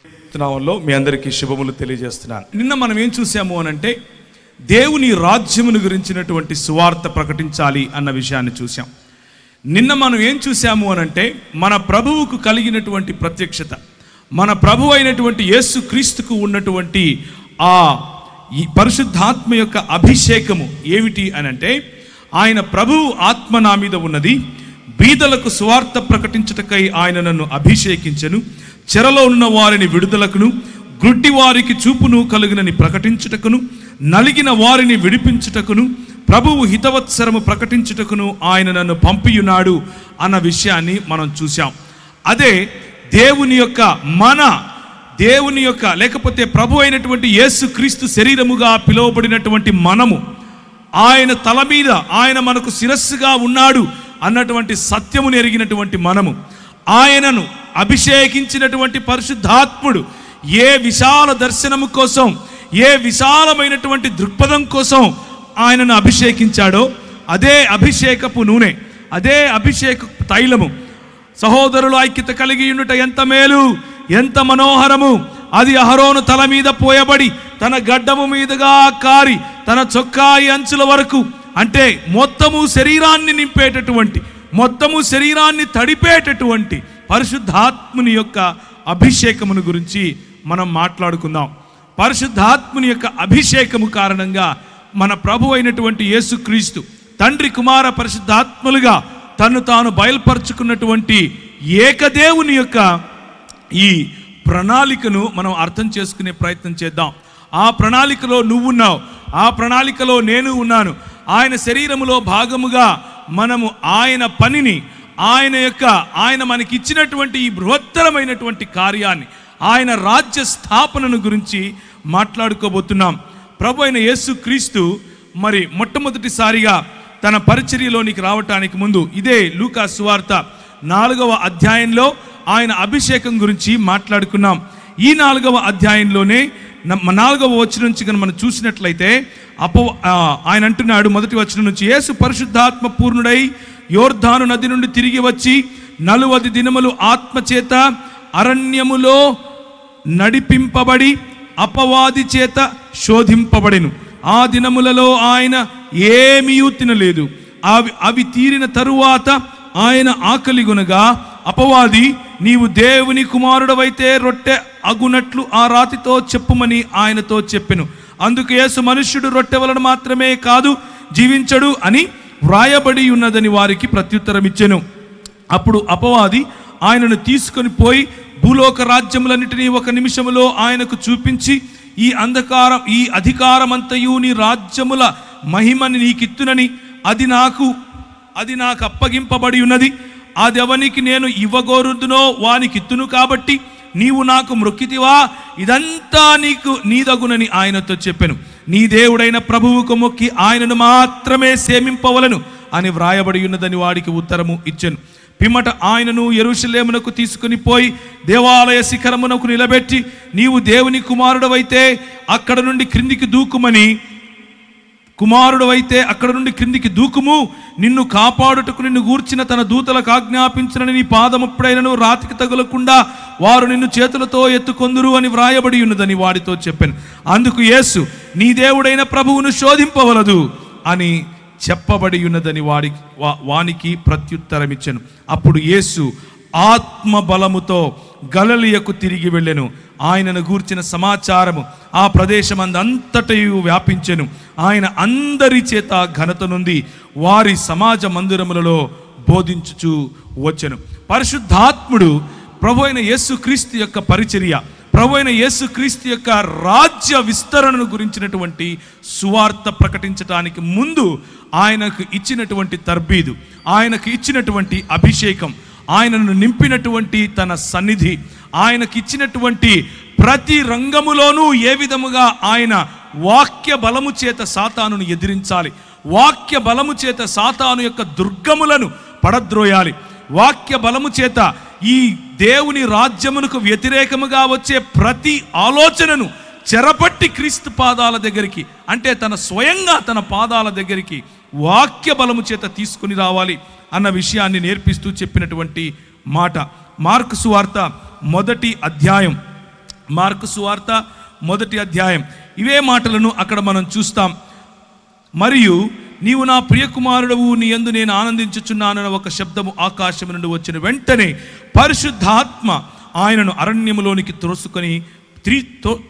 నామంలో మీ అందరికీ శుభములు తెలియజేస్తున్నాను. నిన్న మనం ఏం చూసాము అనంటే దేవుని రాజ్యమును గురించినటువంటి సువార్త ప్రకటించాలి అన్న విషయాన్ని చూసాం. నిన్న మనం ఏం చూసాము అనంటే మన ప్రభువుకు కలిగినటువంటి ప్రత్యక్షత, మన ప్రభు అయినటువంటి యేసు క్రీస్తుకు ఉన్నటువంటి ఈ పరిశుద్ధాత్మ యొక్క అభిషేకము ఏమిటి అనంటే, ఆయన ప్రభువు ఆత్మ నా మీద ఉన్నది, బీదలకు సువార్త ప్రకటించుటకై ఆయన నన్ను అభిషేకించెను, చెరలో ఉన్న వారిని విడుదలకును, గ్రుడ్డి వారికి చూపును కలుగునని ప్రకటించుటకును, నలిగిన వారిని విడిపించుటకును, ప్రభువు హితవత్సరము ప్రకటించుటకును ఆయన నన్ను పంపియున్నాడు అన్న విషయాన్ని మనం చూసాం. అదే దేవుని యొక్క లేకపోతే ప్రభు అయినటువంటి యేసు క్రీస్తు శరీరముగా పిలువబడినటువంటి మనము, ఆయన తల మీద ఆయన మనకు శిరస్సుగా ఉన్నాడు అన్నటువంటి సత్యమును ఎరిగినటువంటి మనము, ఆయనను అభిషేకించినటువంటి పరిశుద్ధాత్ముడు ఏ విశాల దర్శనము కోసం, ఏ విశాలమైనటువంటి దృక్పథం కోసం ఆయనను అభిషేకించాడో అదే అభిషేకపు నూనె, అదే అభిషేక తైలము సహోదరులు ఐక్యత కలిగి ఉండుట ఎంత మేలు, ఎంత మనోహరము. అది అహరోను తల మీద పోయబడి తన గడ్డము మీదుగా కారి తన చొక్కాయి అంచుల వరకు, అంటే మొత్తము శరీరాన్ని నింపేటటువంటి, మొత్తము శరీరాన్ని తడిపేటటువంటి పరిశుద్ధాత్ముని యొక్క అభిషేకమును గురించి మనం మాట్లాడుకుందాం. పరిశుద్ధాత్ముని యొక్క అభిషేకము కారణంగా మన ప్రభు అయినటువంటి యేసుక్రీస్తు తండ్రి కుమార పరిశుద్ధాత్ములుగా తను తాను బయలుపరుచుకున్నటువంటి ఏకదేవుని యొక్క ఈ ప్రణాళికను మనం అర్థం చేసుకునే ప్రయత్నం చేద్దాం. ఆ ప్రణాళికలో నువ్వున్నావు, ఆ ప్రణాళికలో నేను ఉన్నాను. ఆయన శరీరములో భాగముగా మనము ఆయన పనిని, ఆయన మనకిచ్చినటువంటి ఈ బృహత్తరమైనటువంటి కార్యాన్ని, ఆయన రాజ్య స్థాపనను గురించి మాట్లాడుకోబోతున్నాం. ప్రభు అయిన యేసు క్రీస్తు మరి మొట్టమొదటిసారిగా తన పరిచర్యలోనికి రావటానికి ముందు ఇదే లూకా సువార్త 4వ అధ్యాయంలో ఆయన అభిషేకం గురించి మాట్లాడుకున్నాం. ఈ 4వ అధ్యాయంలోనే 4వ వచనం నుంచి కనుక మనం చూసినట్లయితే ఆయన అంటున్నాడు, మొదటి వచనం నుంచి, యేసు పరిశుద్ధాత్మ పూర్ణుడై యోర్దాను నది నుండి తిరిగి వచ్చి 40 దినములు ఆత్మచేత అరణ్యములో నడిపింపబడి అపవాది చేత శోధింపబడెను. ఆ దినములలో ఆయన ఏమీ తినలేదు. అవి తీరిన తరువాత ఆయన ఆకలిగొనగా అపవాది, నీవు దేవుని కుమారుడవైతే రొట్టె అగునట్లు ఆ రాతితో చెప్పుమని ఆయనతో చెప్పెను. అందుకు యేసు, మనుష్యుడు రొట్టె వలన మాత్రమే కాదు జీవించడు అని వ్రాయబడి ఉన్నదని వారికి ప్రత్యుత్తరం ఇచ్చెను. అప్పుడు అపవాది ఆయనను తీసుకొని పోయి భూలోక రాజ్యములన్నిటినీ 1 నిమిషములో ఆయనకు చూపించి, ఈ అధికారమంతయు నీ రాజ్యముల మహిమని నీకిత్తునని అది నాకు అప్పగింపబడి ఉన్నది. అది ఎవనికి నేను ఇవ్వగోరుదునో వానికిత్తును, కాబట్టి నీవు నాకు మ్రొక్కితివా, ఇదంతా నీదగునని ఆయనతో చెప్పెను. నీ దేవుడైన ప్రభువుకు మొక్కి ఆయనను మాత్రమే సేవింపవలను అని వ్రాయబడి ఉన్నదని వాడికి ఉత్తరము ఇచ్చెను. పిమ్మట ఆయనను యెరూషలేమునకు తీసుకుని పోయి దేవాలయ శిఖరమునకు నిలబెట్టి, నీవు దేవుని కుమారుడవైతే అక్కడ నుండి క్రిందికి దూకుము, నిన్ను కాపాడుటకు నిన్ను గూర్చిన తన దూతలకు ఆజ్ఞాపించునని నీ పాదముప్పుడైనను రాతికి తగులకుండా వారు నిన్ను చేతులతో ఎత్తుకొందురు అని వ్రాయబడి ఉన్నదని వాడితో చెప్పాను. అందుకు యేసు, నీ దేవుడైన ప్రభువును శోధింపవలదు అని చెప్పబడి ఉన్నదని వానికి ప్రత్యుత్తరమిచ్చెను. అప్పుడు యేసు ఆత్మ బలముతో గలిలయకు తిరిగి వెళ్ళెను. ఆయనను గూర్చిన సమాచారము ఆ ప్రదేశమందంతటయు వ్యాపించెను. ఆయన అందరి చేత ఘనత నుండి వారి సమాజ మందిరములలో బోధించుచు వచ్చెను. పరిశుద్ధాత్ముడు ప్రభు అయిన యేసుక్రీస్తు యొక్క పరిచర్య, ప్రభు అయిన యేసుక్రీస్తు యొక్క రాజ్య విస్తరణను గురించినటువంటి సువార్త ప్రకటించడానికి ముందు ఆయనకు ఇచ్చినటువంటి తర్బీదు, ఆయనకు ఇచ్చినటువంటి అభిషేకం, ఆయనను నింపినటువంటి తన సన్నిధి, ఆయనకి ఇచ్చినటువంటి ప్రతి రంగములోనూ ఏ విధముగా ఆయన వాక్య బలము చేత సాతానును ఎదిరించాలి, వాక్య బలము చేత సాతాను యొక్క దుర్గములను పడద్రోయాలి, వాక్య బలము చేత ఈ దేవుని రాజ్యమునకు వ్యతిరేకముగా వచ్చే ప్రతి ఆలోచనను చెరపట్టి క్రీస్తు పాదాల దగ్గరికి, అంటే స్వయంగా తన పాదాల దగ్గరికి వాక్య బలము చేత తీసుకుని రావాలి అన్న విషయాన్ని నేర్పిస్తూ చెప్పినటువంటి మాట. మార్కు సువార్త 1వ అధ్యాయం మార్కు సువార్త 1వ అధ్యాయం ఇవే మాటలను అక్కడ మనం చూస్తాం. మరియు నీవు నా ప్రియకుమారుడవు, నీ యందు నేను ఆనందించుచున్నానన్న ఒక శబ్దము ఆకాశం నుండి వచ్చిన వెంటనే పరిశుద్ధాత్మ ఆయనను అరణ్యములోనికి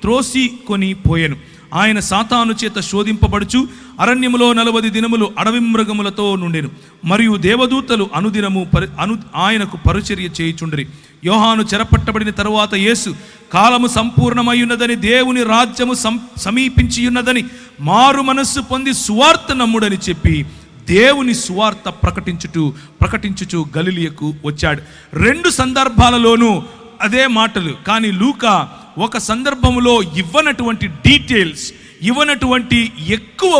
త్రోసికొని పోయెను. ఆయన సాతాను చేత శోధింపబడుచు అరణ్యములో 40 దినములు అడవి మృగములతో నుండెను. మరియు దేవదూతలు అనుదినము ఆయనకు పరిచర్య చేయుచుండిరి. యోహాను చెరపట్టబడిన తరువాత యేసు కాలము సంపూర్ణమయ్యున్నదని, దేవుని రాజ్యము సమీపించియున్నదని మారు మనస్సు పొంది సువార్త నమ్ముడని చెప్పి దేవుని సువార్త ప్రకటించుచు గలిలయకు వచ్చాడు. 2 సందర్భాలలోనూ అదే మాటలు. కానీ లూకా ఒక సందర్భంలో ఇవ్వనటువంటి డీటెయిల్స్, ఇవ్వనటువంటి ఎక్కువ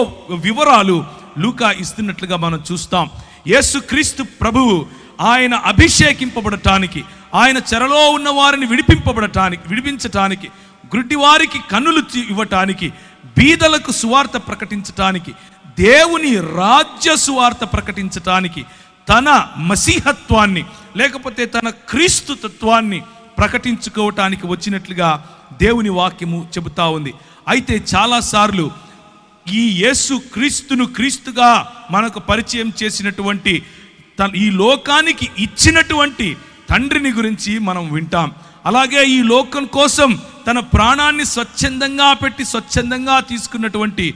వివరాలు లూకా ఇస్తున్నట్లుగా మనం చూస్తాం. యేసుక్రీస్తు ప్రభువు ఆయన అభిషేకింపబడటానికి, ఆయన చెరలో ఉన్న వారిని విడిపించటానికి, గుడ్డివారికి కన్నులు ఇవ్వటానికి, బీదలకు సువార్త ప్రకటించటానికి, దేవుని రాజ్య సువార్త ప్రకటించటానికి, తన మసీహత్వాన్ని లేకపోతే తన క్రీస్తు తత్వాన్ని ప్రకటించుకోవటానికి వచ్చినట్లుగా దేవుని వాక్యము చెబుతా ఉంది. అయితే చాలాసార్లు ఈ యేసు క్రీస్తును క్రీస్తుగా మనకు పరిచయం చేసినటువంటి, ఈ లోకానికి ఇచ్చినటువంటి తండ్రిని గురించి మనం వింటాం. అలాగే ఈ లోకం కోసం తన ప్రాణాన్ని స్వచ్ఛందంగా పెట్టి స్వచ్ఛందంగా తీసుకున్నటువంటి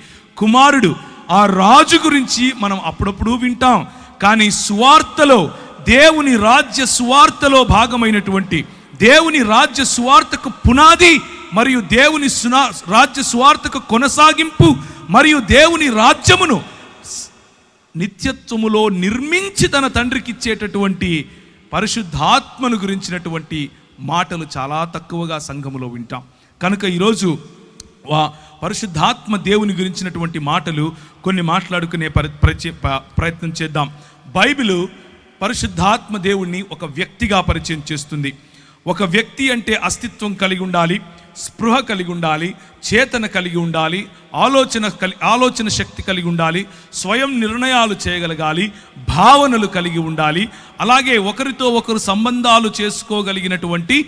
కుమారుడు, ఆ రాజు గురించి మనం అప్పుడప్పుడు వింటాం. కానీ సువార్తలో, దేవుని రాజ్య సువార్తలో భాగమైనటువంటి, దేవుని రాజ్య సువార్తకు పునాది మరియు దేవుని రాజ్య సువార్తకు కొనసాగింపు మరియు దేవుని రాజ్యమును నిత్యత్వములో నిర్మించి తన తండ్రికి ఇచ్చేటటువంటి పరిశుద్ధాత్మను గురించినటువంటి మాటలు చాలా తక్కువగా సంఘములో వింటాం. కనుక ఈరోజు పరిశుద్ధాత్మ దేవుని గురించినటువంటి మాటలు కొన్ని మాట్లాడుకునే ప్రయత్నం చేద్దాం. బైబిలు పరిశుద్ధాత్మ దేవుణ్ణి ఒక వ్యక్తిగా పరిచయం చేస్తుంది. ఒక వ్యక్తి అంటే అస్తిత్వం కలిగి ఉండాలి, స్పృహ కలిగి ఉండాలి, చేతన కలిగి ఉండాలి, ఆలోచన శక్తి కలిగి ఉండాలి, స్వయం నిర్ణయాలు చేయగలగాలి, భావనలు కలిగి ఉండాలి. అలాగే ఒకరితో ఒకరు సంబంధాలు చేసుకోగలిగినటువంటి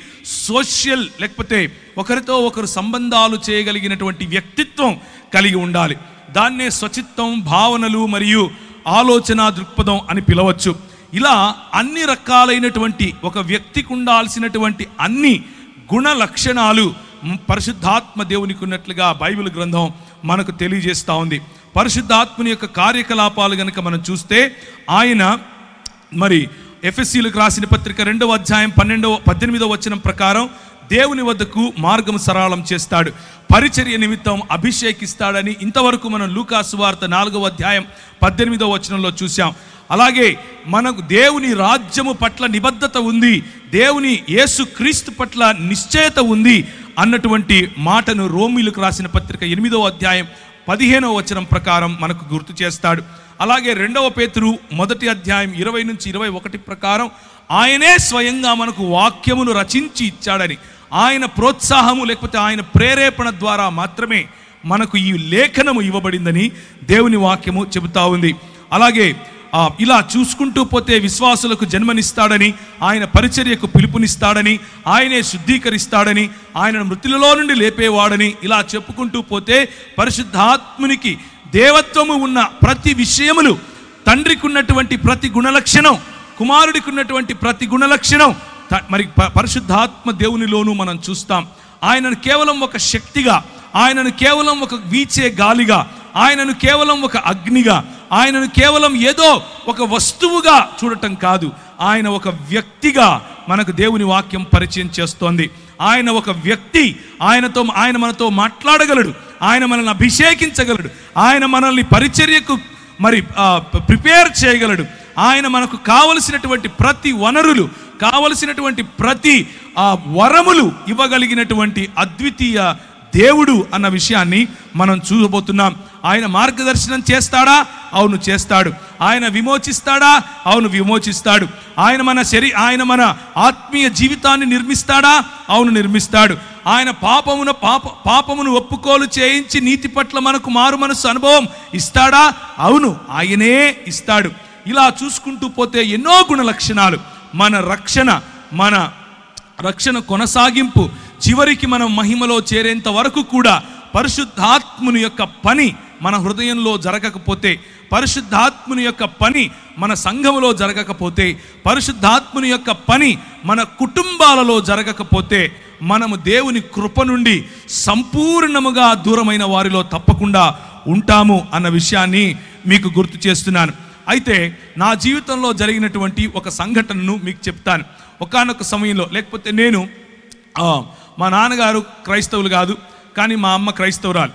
సోషల్ లేకపోతే ఒకరితో ఒకరు సంబంధాలు చేయగలిగినటువంటి వ్యక్తిత్వం కలిగి ఉండాలి. దాన్నే స్వచిత్తం, భావనలు మరియు ఆలోచన దృక్పథం అని పిలవచ్చు. ఇలా అన్ని రకాలైనటువంటి ఒక వ్యక్తికి ఉండాల్సినటువంటి అన్ని గుణ లక్షణాలు పరిశుద్ధాత్మ దేవునికి ఉన్నట్లుగా బైబిల్ గ్రంథం మనకు తెలియజేస్తూ ఉంది. పరిశుద్ధాత్మని యొక్క కార్యకలాపాలు కనుక మనం చూస్తే, ఆయన మరి ఎఫెసీలకు రాసిన పత్రిక 2వ అధ్యాయం 18వ వచనం ప్రకారం దేవుని వద్దకు మార్గం సరళం చేస్తాడు, పరిచర్య నిమిత్తం అభిషేకిస్తాడని ఇంతవరకు మనం లూకా సువార్త 4వ అధ్యాయం 18వ వచనంలో చూసాం. అలాగే మనకు దేవుని రాజ్యము పట్ల నిబద్ధత ఉంది, దేవుని యేసు క్రీస్తు పట్ల నిశ్చయత ఉంది అన్నటువంటి మాటను రోమీలకు రాసిన పత్రిక 8వ అధ్యాయం 15వ వచనం ప్రకారం మనకు గుర్తు చేస్తాడు. అలాగే 2వ పేతురు 1వ అధ్యాయం 20 నుంచి 21 ప్రకారం ఆయనే స్వయంగా మనకు వాక్యమును రచించి ఇచ్చాడని, ఆయన ప్రోత్సాహము లేకపోతే ఆయన ప్రేరేపణ ద్వారా మాత్రమే మనకు ఈ లేఖనము ఇవ్వబడిందని దేవుని వాక్యము చెబుతా ఉంది. అలాగే ఇలా చూసుకుంటూ పోతే విశ్వాసులకు జన్మనిస్తాడని, ఆయన పరిచర్యకు పిలుపునిస్తాడని, ఆయనే శుద్ధీకరిస్తాడని, ఆయనను మృతులలో నుండి లేపేవాడని, ఇలా చెప్పుకుంటూ పోతే పరిశుద్ధాత్మునికి దేవత్వము ఉన్న ప్రతి విషయములు, తండ్రికి ఉన్నటువంటి ప్రతి గుణలక్షణం, కుమారుడికి ఉన్నటువంటి ప్రతి గుణలక్షణం మరి పరిశుద్ధాత్మ దేవునిలోనూ మనం చూస్తాం. ఆయనను కేవలం ఒక శక్తిగా, ఆయనను కేవలం ఒక వీచే గాలిగా, ఆయనను కేవలం ఒక అగ్నిగా, ఆయనను కేవలం ఏదో ఒక వస్తువుగా చూడటం కాదు, ఆయన ఒక వ్యక్తిగా మనకు దేవుని వాక్యం పరిచయం చేస్తోంది. ఆయన ఒక వ్యక్తి, ఆయన మనతో మాట్లాడగలడు, ఆయన మనల్ని అభిషేకించగలడు, ఆయన మనల్ని పరిచర్యకు మరి ప్రిపేర్ చేయగలడు, ఆయన మనకు కావలసినటువంటి ప్రతి వనరులు, కావలసినటువంటి ప్రతి వరములు ఇవ్వగలిగినటువంటి అద్వితీయ దేవుడు అన్న విషయాన్ని మనం చూడబోతున్నాం. ఆయన మార్గదర్శనం చేస్తాడా? అవును చేస్తాడు. ఆయన విమోచిస్తాడా? అవును విమోచిస్తాడు. ఆయన మన ఆత్మీయ జీవితాన్ని నిర్మిస్తాడా? అవును నిర్మిస్తాడు. ఆయన పాపమును ఒప్పుకోలు చేయించి నీతి పట్ల మనకు మారు మనసు అనుభవం ఇస్తాడా? అవును ఆయనే ఇస్తాడు. ఇలా చూసుకుంటూ పోతే ఎన్నో గుణ లక్షణాలు, మన రక్షణ కొనసాగింపు, చివరికి మనం మహిమలో చేరేంత వరకు కూడా పరిశుద్ధాత్ముని యొక్క పని మన హృదయంలో జరగకపోతే, పరిశుద్ధాత్ముని యొక్క పని మన సంఘములో జరగకపోతే, పరిశుద్ధాత్ముని యొక్క పని మన కుటుంబాలలో జరగకపోతే, మనము దేవుని కృప నుండి సంపూర్ణముగా దూరమైన వారిలో తప్పకుండా ఉంటాము అన్న విషయాన్ని మీకు గుర్తు చేస్తున్నాను. అయితే నా జీవితంలో జరిగినటువంటి ఒక సంఘటనను మీకు చెప్తాను. ఒకానొక సమయంలో, లేకపోతే నేను మా నాన్నగారు క్రైస్తవులు కాదు, కానీ మా అమ్మ క్రైస్తవురాలు.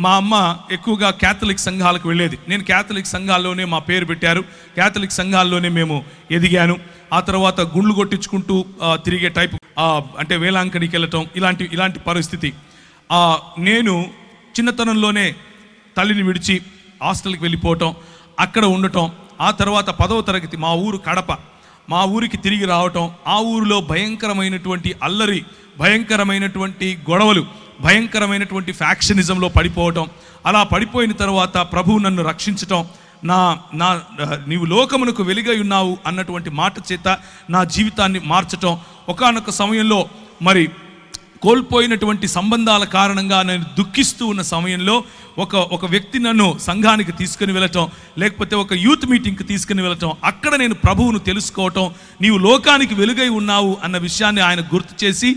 మా అమ్మ ఎక్కువగా క్యాథలిక్ సంఘాలకు వెళ్ళేది. నేను క్యాథలిక్ సంఘాల్లోనే మా పేరు పెట్టారు, క్యాథలిక్ సంఘాల్లోనే మేము ఎదిగాను. ఆ తర్వాత గుండ్లు కొట్టించుకుంటూ తిరిగే టైపు, అంటే వేలాంకనికి వెళ్ళటం, ఇలాంటి పరిస్థితి. నేను చిన్నతనంలోనే తల్లిని విడిచి హాస్టల్కి వెళ్ళిపోవటం, అక్కడ ఉండటం. ఆ తర్వాత 10వ తరగతి మా ఊరు కడప, మా ఊరికి తిరిగి రావటం. ఆ ఊరిలో భయంకరమైనటువంటి అల్లరి, భయంకరమైనటువంటి గొడవలు, భయంకరమైనటువంటి ఫ్యాక్షనిజంలో పడిపోవటం. అలా పడిపోయిన తర్వాత ప్రభువు నన్ను రక్షించటం, నీవు లోకమునకు వెలుగై ఉన్నావు అన్నటువంటి మాట చేత నా జీవితాన్ని మార్చటం. ఒకానొక సమయంలో మరి కోల్పోయినటువంటి సంబంధాల కారణంగా నేను దుఃఖిస్తూ ఉన్న సమయంలో ఒక వ్యక్తి నన్ను సంఘానికి తీసుకుని వెళ్ళటం, లేకపోతే ఒక యూత్ మీటింగ్కి తీసుకుని వెళ్ళటం. అక్కడ నేను ప్రభువును తెలుసుకోవటం, నీవు లోకానికి వెలుగై ఉన్నావు అన్న విషయాన్ని ఆయన గుర్తు చేసి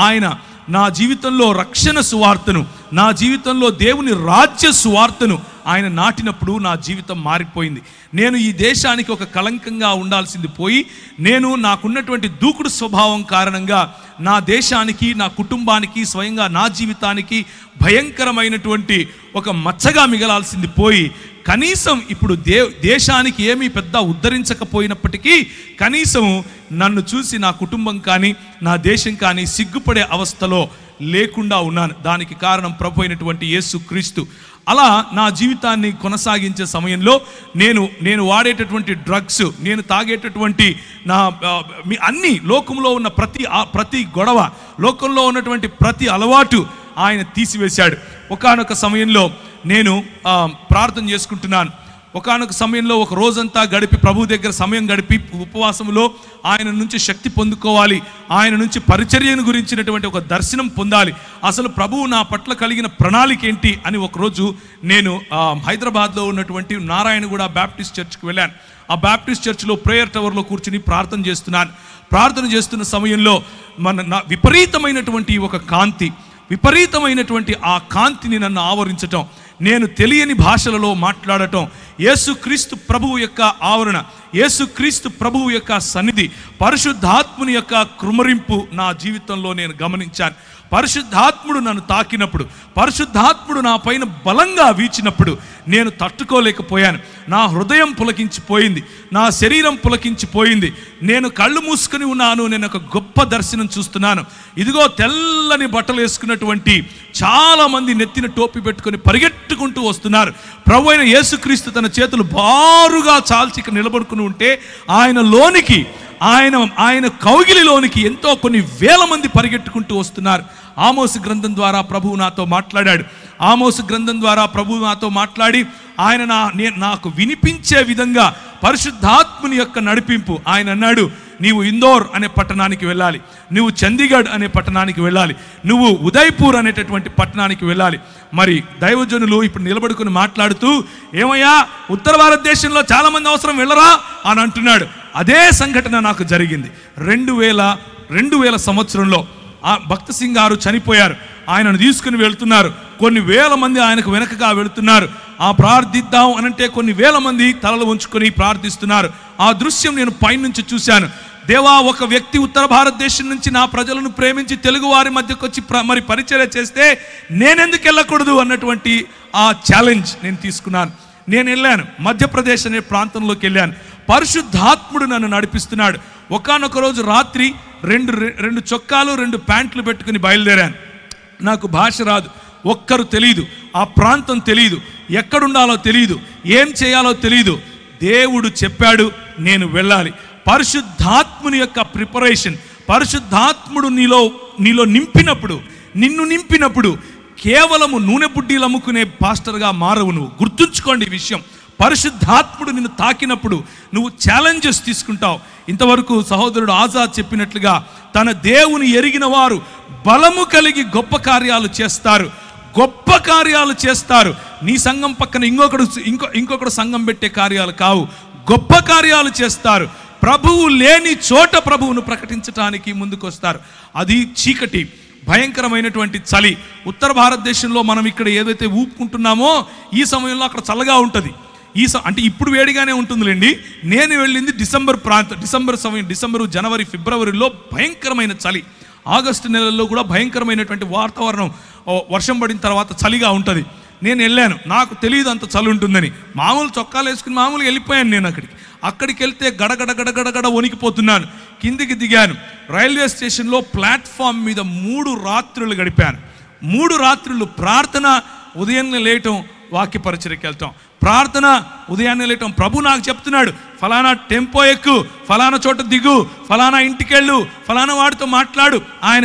ఆయన నా జీవితంలో రక్షణ సువార్తను, నా జీవితంలో దేవుని రాజ్య సువార్తను ఆయన నాటినప్పుడు నా జీవితం మారిపోయింది. నేను ఈ దేశానికి ఒక కళంకంగా ఉండాల్సింది పోయి, నేను నాకున్నటువంటి దూకుడు స్వభావం కారణంగా నా దేశానికి, నా కుటుంబానికి, స్వయంగా నా జీవితానికి భయంకరమైనటువంటి ఒక మచ్చగా మిగలాల్సింది పోయి, కనీసం ఇప్పుడు దేశానికి ఏమీ పెద్ద ఉద్ధరించకపోయినప్పటికీ కనీసం నన్ను చూసి నా కుటుంబం కానీ నా దేశం కానీ సిగ్గుపడే అవస్థలో లేకుండా ఉన్నాను. దానికి కారణం ప్రభు అయినటువంటి యేసు క్రీస్తు. అలా నా జీవితాన్ని కొనసాగించే సమయంలో నేను వాడేటటువంటి డ్రగ్స్, నేను తాగేటటువంటి అన్ని లోకంలో ఉన్న ప్రతి గొడవ, లోకంలో ఉన్నటువంటి ప్రతి అలవాటు ఆయన తీసివేశాడు. ఒకానొక సమయంలో నేను ప్రార్థన చేసుకుంటున్నాను. ఒకానొక సమయంలో ఒక రోజంతా గడిపి, ప్రభు దగ్గర సమయం గడిపి, ఉపవాసంలో ఆయన నుంచి శక్తి పొందుకోవాలి, ఆయన నుంచి పరిచర్యను గురించినటువంటి ఒక దర్శనం పొందాలి, అసలు ప్రభువు నా పట్ల కలిగిన ప్రణాళిక ఏంటి అని ఒకరోజు నేను హైదరాబాద్లో ఉన్నటువంటి నారాయణగూడ బ్యాప్టిస్ట్ చర్చ్కి వెళ్ళాను. ఆ బ్యాప్టిస్ట్ చర్చ్లో ప్రేయర్ టవర్లో కూర్చుని ప్రార్థన చేస్తున్నాను. ప్రార్థన చేస్తున్న సమయంలో విపరీతమైనటువంటి ఒక కాంతి, విపరీతమైనటువంటి ఆ కాంతిని నన్ను ఆవరించటం, నేను తెలియని భాషలలో మాట్లాడటం, యేసుక్రీస్తు ప్రభువు యొక్క ఆవరణ, యేసుక్రీస్తు ప్రభువు యొక్క సన్నిధి, పరిశుద్ధాత్ముని యొక్క కృమరింపు నా జీవితంలో నేను గమనించాను. పరిశుద్ధాత్ముడు నన్ను తాకినప్పుడు, పరిశుద్ధాత్ముడు నా పైన బలంగా వీచినప్పుడు నేను తట్టుకోలేకపోయాను. నా హృదయం పులకించిపోయింది, నా శరీరం పులకించిపోయింది. నేను కళ్ళు మూసుకొని ఉన్నాను. నేను ఒక గొప్ప దర్శనం చూస్తున్నాను. ఇదిగో తెల్లని బట్టలు వేసుకున్నటువంటి చాలామంది నెత్తిన టోపీ పెట్టుకొని పరిగెట్టుకుంటూ వస్తున్నారు. ప్రభు అయిన యేసుక్రీస్తు తన చేతులు బారుగా చాల్చి నిలబడుకుని ఉంటే ఆయనలోనికి, ఆయన కౌగిలిలోనికి కొన్ని వేల మంది పరిగెట్టుకుంటూ వస్తున్నారు. ఆమోసు గ్రంథం ద్వారా ప్రభువు నాతో మాట్లాడాడు. ఆమోసు గ్రంథం ద్వారా ప్రభువు నాతో మాట్లాడి ఆయన నాకు వినిపించే విధంగా పరిశుద్ధాత్ముని యొక్క నడిపింపు. ఆయన అన్నాడు, నీవు ఇందోర్ అనే పట్టణానికి వెళ్ళాలి, నువ్వు చండీగఢ్ అనే పట్టణానికి వెళ్ళాలి, నువ్వు ఉదయ్పూర్ అనేటటువంటి పట్టణానికి వెళ్ళాలి. మరి దైవజనులు ఇప్పుడు నిలబడుకుని మాట్లాడుతూ, ఏమయ్యా ఉత్తర భారతదేశంలో చాలామంది అవసరం వెళ్ళరా అని అంటున్నాడు. అదే సంఘటన నాకు జరిగింది. 2000 సంవత్సరంలో భక్త సింగ్ గారు చనిపోయారు. ఆయనను తీసుకుని వెళ్తున్నారు. కొన్ని వేల మంది ఆయనకు వెనకగా వెళుతున్నారు. ప్రార్థిద్దాం అనంటే కొన్ని వేల మంది తలలు ఉంచుకొని ప్రార్థిస్తున్నారు. ఆ దృశ్యం నేను పైనుంచి చూశాను. దేవా, ఒక వ్యక్తి ఉత్తర భారతదేశం నుంచి నా ప్రజలను ప్రేమించి తెలుగు వారి మధ్యకు వచ్చి మరి పరిచర్య చేస్తే నేనెందుకు వెళ్ళకూడదు అన్నటువంటి ఆ ఛాలెంజ్ నేను తీసుకున్నాను. నేను వెళ్ళాను, మధ్యప్రదేశ్ అనే ప్రాంతంలోకి వెళ్ళాను. పరిశుద్ధాత్ముడు నన్ను నడిపిస్తున్నాడు. ఒకానొక రోజు రాత్రి రెండు చొక్కాలు 2 ప్యాంట్లు పెట్టుకుని బయలుదేరాను. నాకు భాష రాదు, ఒక్కరు తెలియదు, ఆ ప్రాంతం తెలియదు, ఎక్కడుండాలో తెలియదు, ఏం చేయాలో తెలియదు. దేవుడు చెప్పాడు నేను వెళ్ళాలి. పరిశుద్ధాత్ముని యొక్క ప్రిపరేషన్, పరిశుద్ధాత్ముడు నీలో నిన్ను నింపినప్పుడు కేవలము నూనె బుడ్డీలు అమ్ముకునే పాస్టర్గా మారవు నువ్వు. గుర్తుంచుకోండి ఈ విషయం. పరిశుద్ధాత్ముడు నిన్ను తాకినప్పుడు నువ్వు ఛాలెంజెస్ తీసుకుంటావు. ఇంతవరకు సహోదరుడు ఆజాద్ చెప్పినట్లుగా తన దేవుని ఎరిగిన వారు బలము కలిగి గొప్ప కార్యాలు చేస్తారు, గొప్ప కార్యాలు చేస్తారు. నీ సంఘం పక్కన ఇంకొకడు సంఘం పెట్టే కార్యాలు కావు, గొప్ప కార్యాలు చేస్తారు. ప్రభువు లేని చోట ప్రభువును ప్రకటించడానికి ముందుకొస్తారు. అది చీకటి, భయంకరమైనటువంటి చలి. ఉత్తర భారతదేశంలో మనం ఇక్కడ ఏదైతే ఊపుకుంటున్నామో ఈ సమయంలో అక్కడ చల్లగా ఉంటుంది. అంటే ఇప్పుడు వేడిగానే ఉంటుందిలేండి. నేను వెళ్ళింది డిసెంబర్, జనవరి, ఫిబ్రవరిలో భయంకరమైన చలి. ఆగస్టు నెలల్లో కూడా భయంకరమైనటువంటి వాతావరణం, వర్షం పడిన తర్వాత చలిగా ఉంటుంది. నేను వెళ్ళాను, నాకు తెలియదు అంత చలి ఉంటుందని. మామూలు చొక్కాలు వేసుకుని మామూలుగా వెళ్ళిపోయాను. నేను అక్కడికి వెళ్తే గడగడ వణికిపోతున్నాను. కిందికి దిగాను. రైల్వే స్టేషన్లో ప్లాట్ఫామ్ మీద 3 రాత్రులు గడిపాను. 3 రాత్రులు ప్రార్థన, ఉదయాన్నే లేయటం, వాక్య పరిచర్యకి వెళ్తాం, ప్రార్థన, ఉదయాన్నే లేయటం. ప్రభు నాకు చెప్తున్నాడు, ఫలానా టెంపో ఎక్కు, ఫలానా చోట దిగు, ఫలానా ఇంటికి వెళ్ళు, ఫలానా వాడితో మాట్లాడు. ఆయన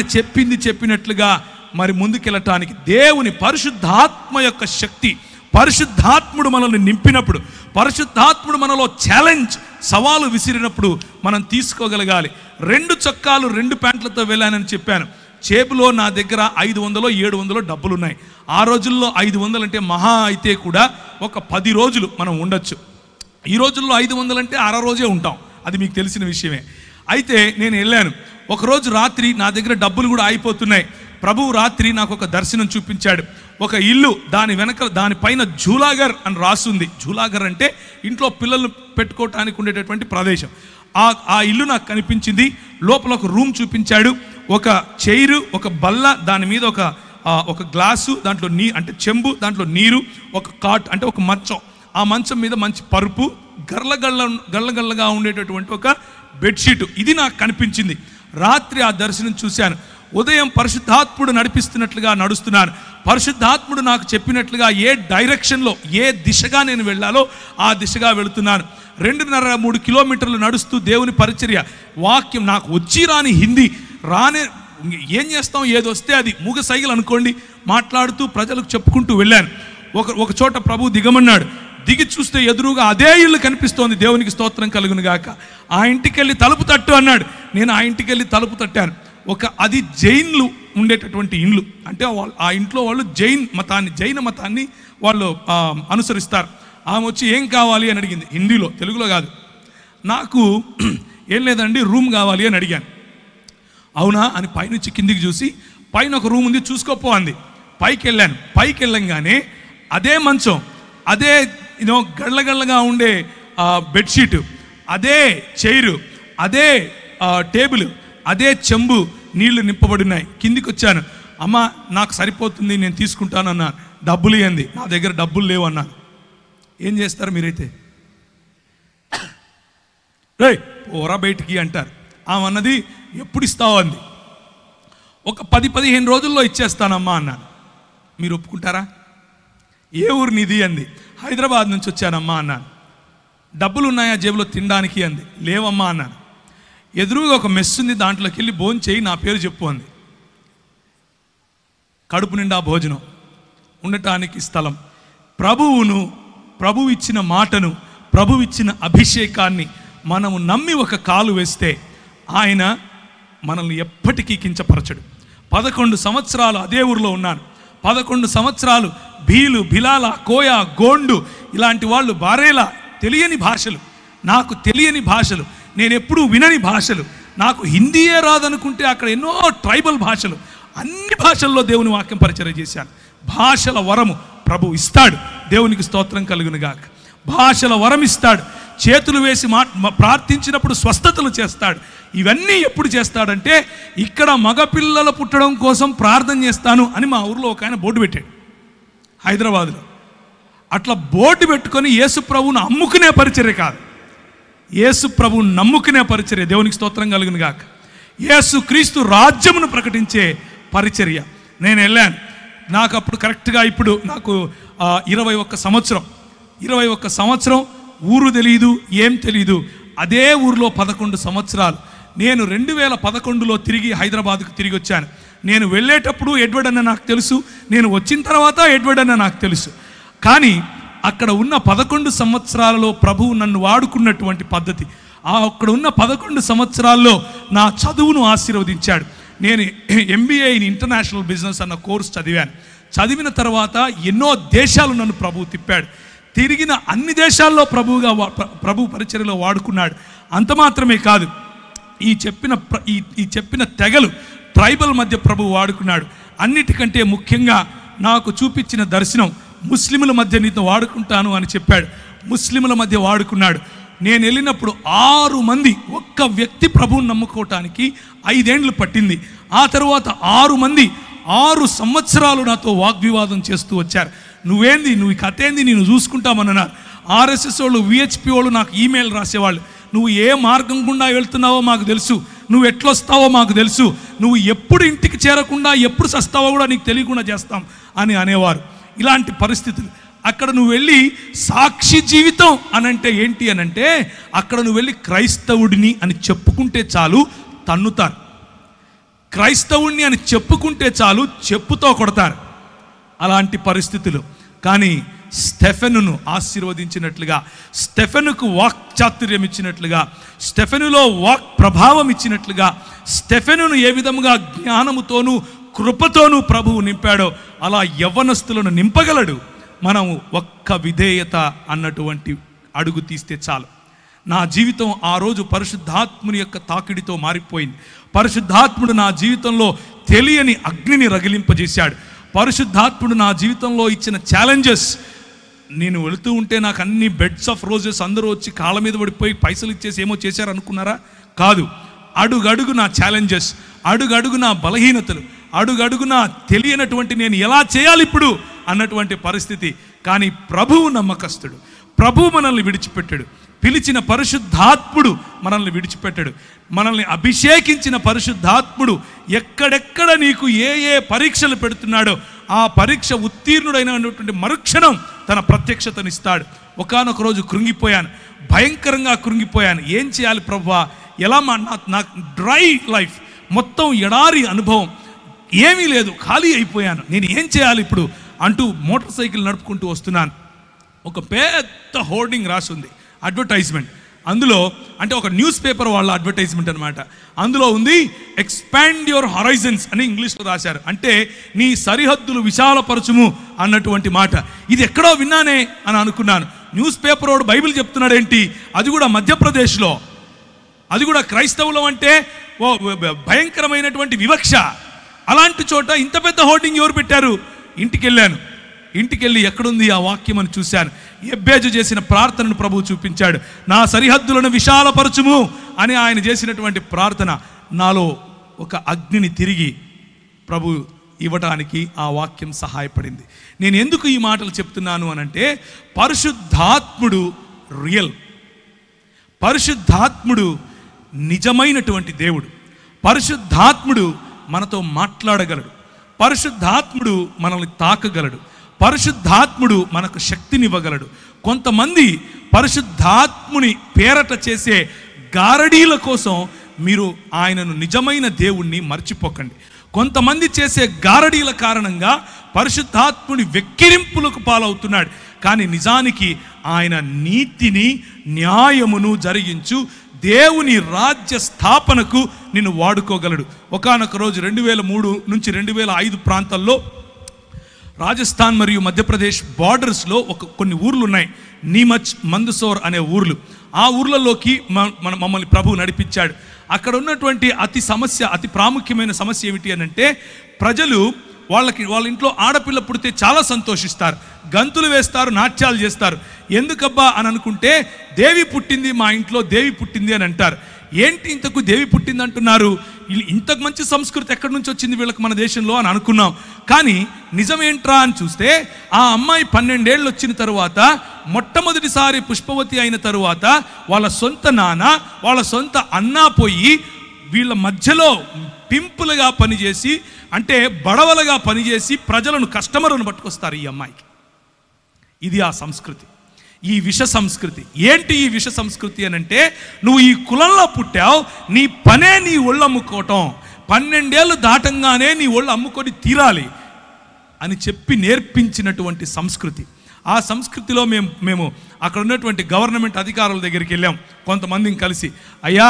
చెప్పినట్లుగా మరి ముందుకెళ్ళటానికి దేవుని పరిశుద్ధాత్మ యొక్క శక్తి, పరిశుద్ధాత్ముడు మనల్ని నింపినప్పుడు, పరిశుద్ధాత్ముడు మనలో ఛాలెంజ్, సవాలు విసిరినప్పుడు మనం తీసుకోగలగాలి. 2 చొక్కాలు 2 ప్యాంట్లతో వెళ్ళానని చెప్పాను. చేబులో నా దగ్గర 500 700 డబ్బులు ఉన్నాయి. ఆ రోజుల్లో 500 అంటే మహా అయితే కూడా ఒక 10 రోజులు మనం ఉండొచ్చు. ఈ రోజుల్లో 500 అంటే అర రోజే ఉంటాం, అది మీకు తెలిసిన విషయమే. అయితే నేను వెళ్ళాను. ఒకరోజు రాత్రి నా దగ్గర డబ్బులు కూడా అయిపోతున్నాయి. ప్రభువు రాత్రి నాకు ఒక దర్శనం చూపించాడు. ఒక ఇల్లు, దానిపైన జూలాగర్ అని రాసుంది. జూలాగర్ అంటే ఇంట్లో పిల్లలు పెట్టుకోవటానికి ఉండేటటువంటి ప్రదేశం. ఆ ఇల్లు నాకు కనిపించింది. లోపల ఒక రూమ్ చూపించాడు. ఒక చైరు, ఒక బల్ల, దాని మీద ఒక గ్లాసు, దాంట్లో అంటే చెంబు, దాంట్లో నీరు, ఒక కాట్ అంటే ఒక మంచం. ఆ మంచం మీద మంచి పరుపు, గల్లగా ఉండేటటువంటి ఒక బెడ్షీట్. ఇది నాకు కనిపించింది. రాత్రి ఆ దర్శనం చూశాను. ఉదయం పరిశుద్ధాత్ముడు నడిపిస్తున్నట్లుగా నడుస్తున్నాను. పరిశుద్ధాత్ముడు నాకు చెప్పినట్లుగా ఏ డైరెక్షన్లో, ఏ దిశగా నేను వెళ్ళాలో ఆ దిశగా వెళుతున్నాను. 2.5-3 కిలోమీటర్లు నడుస్తూ దేవుని పరిచర్య, వాక్యం. నాకు వచ్చి రాని హిందీ ఏం చేస్తాం, ఏదొస్తే అది మూగ సైకిల్ అనుకోండి, మాట్లాడుతూ ప్రజలకు చెప్పుకుంటూ వెళ్ళాను. ఒక చోట ప్రభు దిగమన్నాడు. దిగి చూస్తే ఎదురుగా అదే ఇల్లు కనిపిస్తోంది. దేవునికి స్తోత్రం కలుగును గాక. ఆ ఇంటికి వెళ్ళి తలుపు తట్టు అన్నాడు. నేను ఆ ఇంటికి వెళ్ళి తలుపు తట్టాను. అది జైన్లు ఉండేటటువంటి ఇండ్లు. అంటే ఆ ఇంట్లో వాళ్ళు జైన మతాన్ని వాళ్ళు అనుసరిస్తారు. ఆమె వచ్చి ఏం కావాలి అని అడిగింది, హిందీలో, తెలుగులో కాదు. నాకు ఏం లేదండి, రూమ్ కావాలి అని అడిగాను. అవునా అని పైనుంచి కిందికి చూసి, పైన ఒక రూమ్ ఉంది, చూసుకోపో అంది. పైకి వెళ్ళాను. పైకి వెళ్ళంగానే అదే మంచం, అదే గళ్ళగా ఉండే బెడ్షీటు, అదే చైరు, అదే టేబుల్, అదే చెంబు, నీళ్లు నింపబడినాయి. కిందికి వచ్చాను. అమ్మ నాకు సరిపోతుంది, నేను తీసుకుంటాను అన్నాను. డబ్బులు ఇవ్వండి. నా దగ్గర డబ్బులు లేవు అన్నాను. ఏం చేస్తారు మీరైతే? రేయ్ పోరా బయటికి అంటారు. ఆమె అన్నది, ఎప్పుడు ఇస్తావు అంది. ఒక 10-15 రోజుల్లో ఇచ్చేస్తానమ్మా అన్నాను. మీరు ఒప్పుకుంటారా? ఏ ఊరు నీది అంది. హైదరాబాద్ నుంచి వచ్చానమ్మా అన్నాను. డబ్బులు ఉన్నాయా జేబులో తినడానికి అంది. లేవమ్మా అన్నాను. ఎదురుగా ఒక మెస్ ఉంది, దాంట్లోకి వెళ్ళి భోజనం చేయి, నా పేరు చెప్పు అంది. కడుపు నిండా భోజనం, ఉండటానికి స్థలం. ప్రభువు ఇచ్చిన మాటను, ప్రభువు ఇచ్చిన అభిషేకాన్ని మనము నమ్మి ఒక కాలు వేస్తే ఆయన మనల్ని ఎప్పటికీ కించపరచడు. 11 సంవత్సరాలు అదే ఊరిలో ఉన్నాను. 11 సంవత్సరాలు భీలు, బిలాల, కోయ, గోండు ఇలాంటి వాళ్ళు, బారేలా, తెలియని భాషలు, నాకు తెలియని భాషలు, నేను ఎప్పుడూ వినని భాషలు, నాకు హిందీయే రాదనుకుంటే అక్కడ ఎన్నో ట్రైబల్ భాషలు, అన్ని భాషల్లో దేవుని వాక్యం పరిచర్య చేశాను. భాషల వరము ప్రభు ఇస్తాడు. దేవునికి స్తోత్రం కలుగును గాక. భాషల వరం ఇస్తాడు. చేతులు వేసి ప్రార్థించినప్పుడు స్వస్థతలు చేస్తాడు. ఇవన్నీ ఎప్పుడు చేస్తాడంటే, ఇక్కడ మగపిల్లలు పుట్టడం కోసం ప్రార్థన చేస్తాను అని మా ఊర్లో ఒక ఆయన బోర్డు పెట్టాడు, హైదరాబాద్లో. అట్లా బోర్డు పెట్టుకొని యేసు ప్రభువును అమ్ముకునే పరిచర్య కాదు, యేసు ప్రభువును నమ్ముకునే పరిచర్య. దేవునికి స్తోత్రం కలుగును గాక. యేసు క్రీస్తు రాజ్యమును ప్రకటించే పరిచర్య. నేను వెళ్ళాను. నాకు అప్పుడు కరెక్ట్గా ఇప్పుడు నాకు 21 సంవత్సరం, ఊరు తెలియదు, ఏం తెలియదు. అదే ఊరిలో 11 సంవత్సరాలు. నేను 2011లో తిరిగి హైదరాబాద్కు తిరిగి వచ్చాను. నేను వెళ్ళేటప్పుడు ఎడ్వర్డ్ అన్న నాకు తెలుసు, నేను వచ్చిన తర్వాత ఎడ్వర్డ్ అన్న నాకు తెలుసు. కానీ అక్కడ ఉన్న 11 సంవత్సరాలలో ప్రభువు నన్ను వాడుకున్నటువంటి పద్ధతి, అక్కడ ఉన్న 11 సంవత్సరాల్లో నా చదువును ఆశీర్వదించాడు. నేను MBA ఇన్ ఇంటర్నేషనల్ బిజినెస్ అన్న కోర్స్ చదివాను. చదివిన తర్వాత ఎన్నో దేశాలు నన్ను ప్రభువు తిప్పాడు. తిరిగిన అన్ని దేశాల్లో ప్రభు పరిచర్యలో వాడుకున్నాడు. అంత మాత్రమే కాదు, ఈ చెప్పిన తెగలు ట్రైబల్ మధ్య ప్రభువు వాడుకున్నాడు. అన్నిటికంటే ముఖ్యంగా నాకు చూపించిన దర్శనం, ముస్లిముల మధ్య నీతో వాడుకుంటాను అని చెప్పాడు. ముస్లిముల మధ్య వాడుకున్నాడు. నేను వెళ్ళినప్పుడు 6 మంది, ఒక్క వ్యక్తి ప్రభువుని నమ్ముకోవటానికి 5 ఏండ్లు పట్టింది. ఆ తర్వాత 6 మంది 6 సంవత్సరాలు నాతో వాగ్వివాదం చేస్తూ వచ్చారు. నువ్వేంది, నువ్వు కథ ఏంది, నేను చూసుకుంటామన్నారు. RSS వాళ్ళు, VHP వాళ్ళు నాకు ఈమెయిల్ రాసేవాళ్ళు. నువ్వు ఏ మార్గం గుండా వెళ్తున్నావో మాకు తెలుసు, నువ్వు ఎట్లొస్తావో మాకు తెలుసు, నువ్వు ఎప్పుడు ఇంటికి చేరకుండా ఎప్పుడు సస్తావో కూడా నీకు తెలియకుండా చేస్తాం అని అనేవారు. ఇలాంటి పరిస్థితులు. అక్కడ నువ్వు వెళ్ళి సాక్షి జీవితం అనంటే ఏంటి అనంటే, అక్కడ నువ్వు వెళ్ళి క్రైస్తవుడిని అని చెప్పుకుంటే చాలు తన్నుతారు. క్రైస్తవుడిని అని చెప్పుకుంటే చాలు చెప్పుతో కొడతారు. అలాంటి పరిస్థితులు. కానీ స్టెఫెనును ఆశీర్వదించినట్లుగా, స్టెఫెనుకు వాక్ చాతుర్యం ఇచ్చినట్లుగా, స్టెఫెనులో వాక్ ప్రభావం ఇచ్చినట్లుగా, స్టెఫెనును ఏ విధముగా జ్ఞానముతోనూ కృపతోనూ ప్రభువు నింపాడో అలా యవ్వనస్తులను నింపగలడు. మనం ఒక్క విధేయత అన్నటువంటి అడుగు తీస్తే చాలు. నా జీవితం ఆ రోజు పరిశుద్ధాత్ముని యొక్క తాకిడితో మారిపోయింది. పరిశుద్ధాత్ముడు నా జీవితంలో తెలియని అగ్నిని రగిలింపజేశాడు. పరిశుద్ధాత్ముడు నా జీవితంలో ఇచ్చిన ఛాలెంజెస్, నేను వెళుతూ ఉంటే నాకు అన్ని బెడ్స్ ఆఫ్ రోజెస్ అందరూ వచ్చి కాళ్ళ మీద పడిపోయి పైసలు ఇచ్చేసి ఏమో చేశారు అనుకున్నారా? కాదు. అడుగడుగు నా ఛాలెంజెస్, అడుగడుగు నా బలహీనతలు, అడుగడుగు నా తెలియనటువంటి నేను ఎలా చేయాలి ఇప్పుడు అన్నటువంటి పరిస్థితి. కానీ ప్రభువు నమ్మకస్తుడు. ప్రభువు మనల్ని విడిచిపెట్టాడు. పిలిచిన పరిశుద్ధాత్ముడు మనల్ని విడిచిపెట్టాడు. మనల్ని అభిషేకించిన పరిశుద్ధాత్ముడు ఎక్కడెక్కడ నీకు ఏ పరీక్షలు పెడుతున్నాడో ఆ పరీక్ష ఉత్తీర్ణుడైనటువంటి మరుక్షణం తన ప్రత్యక్షతనిస్తాడు. ఒకానొక రోజు కృంగిపోయాను, భయంకరంగా కృంగిపోయాను. ఏం చేయాలి ప్రభువా? ఎలా నాకు డ్రై లైఫ్, మొత్తం ఎడారి అనుభవం, ఏమీ లేదు, ఖాళీ అయిపోయాను. నేను ఏం చేయాలి ఇప్పుడు అంటూ మోటార్ సైకిల్ నడుపుకుంటూ వస్తున్నాను. ఒక పెద్ద హోర్డింగ్ రాసి ఉంది, అడ్వర్టైజ్మెంట్. అందులో అంటే ఒక న్యూస్ పేపర్ వాళ్ళ అడ్వర్టైజ్మెంట్ అనమాట. అందులో ఉంది ఎక్స్పాండ్ యువర్ హరైజన్స్ అని ఇంగ్లీష్లో రాశారు. అంటే నీ సరిహద్దులు విశాలపరచుము అన్నటువంటి మాట. ఇది ఎక్కడో విన్నానే అని అనుకున్నాను. న్యూస్ పేపర్ వాడు బైబిల్ చెప్తున్నాడు ఏంటి, అది కూడా మధ్యప్రదేశ్లో, అది కూడా క్రైస్తవులం అంటే భయంకరమైనటువంటి వివక్ష. అలాంటి చోట ఇంత పెద్ద హోర్డింగ్ ఎవరు పెట్టారు? ఇంటికెళ్ళి ఎక్కడుంది ఆ వాక్యం అని చూశాను. ఎబ్బేజు చేసిన ప్రార్థనను ప్రభువు చూపించాడు. నా సరిహద్దులను విశాలపరచుము అని ఆయన చేసినటువంటి ప్రార్థన నాలో ఒక అగ్నిని తిరిగి ప్రభు ఇవ్వటానికి ఆ వాక్యం సహాయపడింది. నేను ఎందుకు ఈ మాటలు చెప్తున్నాను అనంటే, పరిశుద్ధాత్ముడు రియల్, పరిశుద్ధాత్ముడు నిజమైనటువంటి దేవుడు. పరిశుద్ధాత్ముడు మనతో మాట్లాడగలడు. పరిశుద్ధాత్ముడు మనల్ని తాకగలడు. పరిశుద్ధాత్ముడు మనకు శక్తినివ్వగలడు. కొంతమంది పరిశుద్ధాత్ముని పేరట చేసే గారడీల కోసం మీరు ఆయనను నిజమైన దేవుణ్ణి మర్చిపోకండి. కొంతమంది చేసే గారడీల కారణంగా పరిశుద్ధాత్ముని వెక్కిరింపులకు పాలవుతున్నాడు. కానీ నిజానికి ఆయన నీతిని న్యాయమును జరిగించు దేవుని రాజ్య స్థాపనకు నిన్ను వాడుకోగలడు. ఒకానొక రోజు 2003 నుంచి 2005 ప్రాంతాల్లో రాజస్థాన్ మరియు మధ్యప్రదేశ్ బార్డర్స్లో కొన్ని ఊర్లు ఉన్నాయి. నీమచ్, మందసౌర్ అనే ఊర్లు. ఆ ఊర్లలోకి మమ్మల్ని ప్రభువు నడిపించాడు. అక్కడ ఉన్నటువంటి అతి ప్రాముఖ్యమైన సమస్య ఏమిటి అని అంటే, ప్రజలు వాళ్ళ ఇంట్లో ఆడపిల్ల పుడితే చాలా సంతోషిస్తారు, గంతులు వేస్తారు, నాట్యాలు చేస్తారు. ఎందుకబ్బా అని అనుకుంటే, దేవి పుట్టింది, మా ఇంట్లో దేవి పుట్టింది అని అంటారు. ఏంటి ఇంతకు దేవి పుట్టింది అంటున్నారు? ఇంతకు మంచి సంస్కృతి ఎక్కడి నుంచి వచ్చింది వీళ్ళకి మన దేశంలో అని అనుకున్నాం. కానీ నిజమేంట్రా అని చూస్తే, ఆ అమ్మాయి 12 ఏళ్ళు వచ్చిన తరువాత, మొట్టమొదటిసారి పుష్పవతి అయిన తరువాత వాళ్ళ సొంత నాన్న, వాళ్ళ సొంత అన్న పోయి వీళ్ళ మధ్యలో పింపులుగా పనిచేసి, అంటే బడవలుగా పనిచేసి ప్రజలను, కస్టమర్లను పట్టుకొస్తారు ఈ అమ్మాయికి. ఇది ఆ సంస్కృతి, ఈ విష సంస్కృతి. ఏంటి ఈ విష సంస్కృతి అని అంటే, నువ్వు ఈ కులంలో పుట్టావు, నీ పనే నీ ఒళ్ళు అమ్ముకోవటం, 12 ఏళ్ళు దాటంగానే నీ ఒళ్ళు అమ్ముకొని తీరాలి అని చెప్పి నేర్పించినటువంటి సంస్కృతి. ఆ సంస్కృతిలో మేము అక్కడ ఉన్నటువంటి గవర్నమెంట్ అధికారుల దగ్గరికి వెళ్ళాం కొంతమందిని కలిసి. అయ్యా,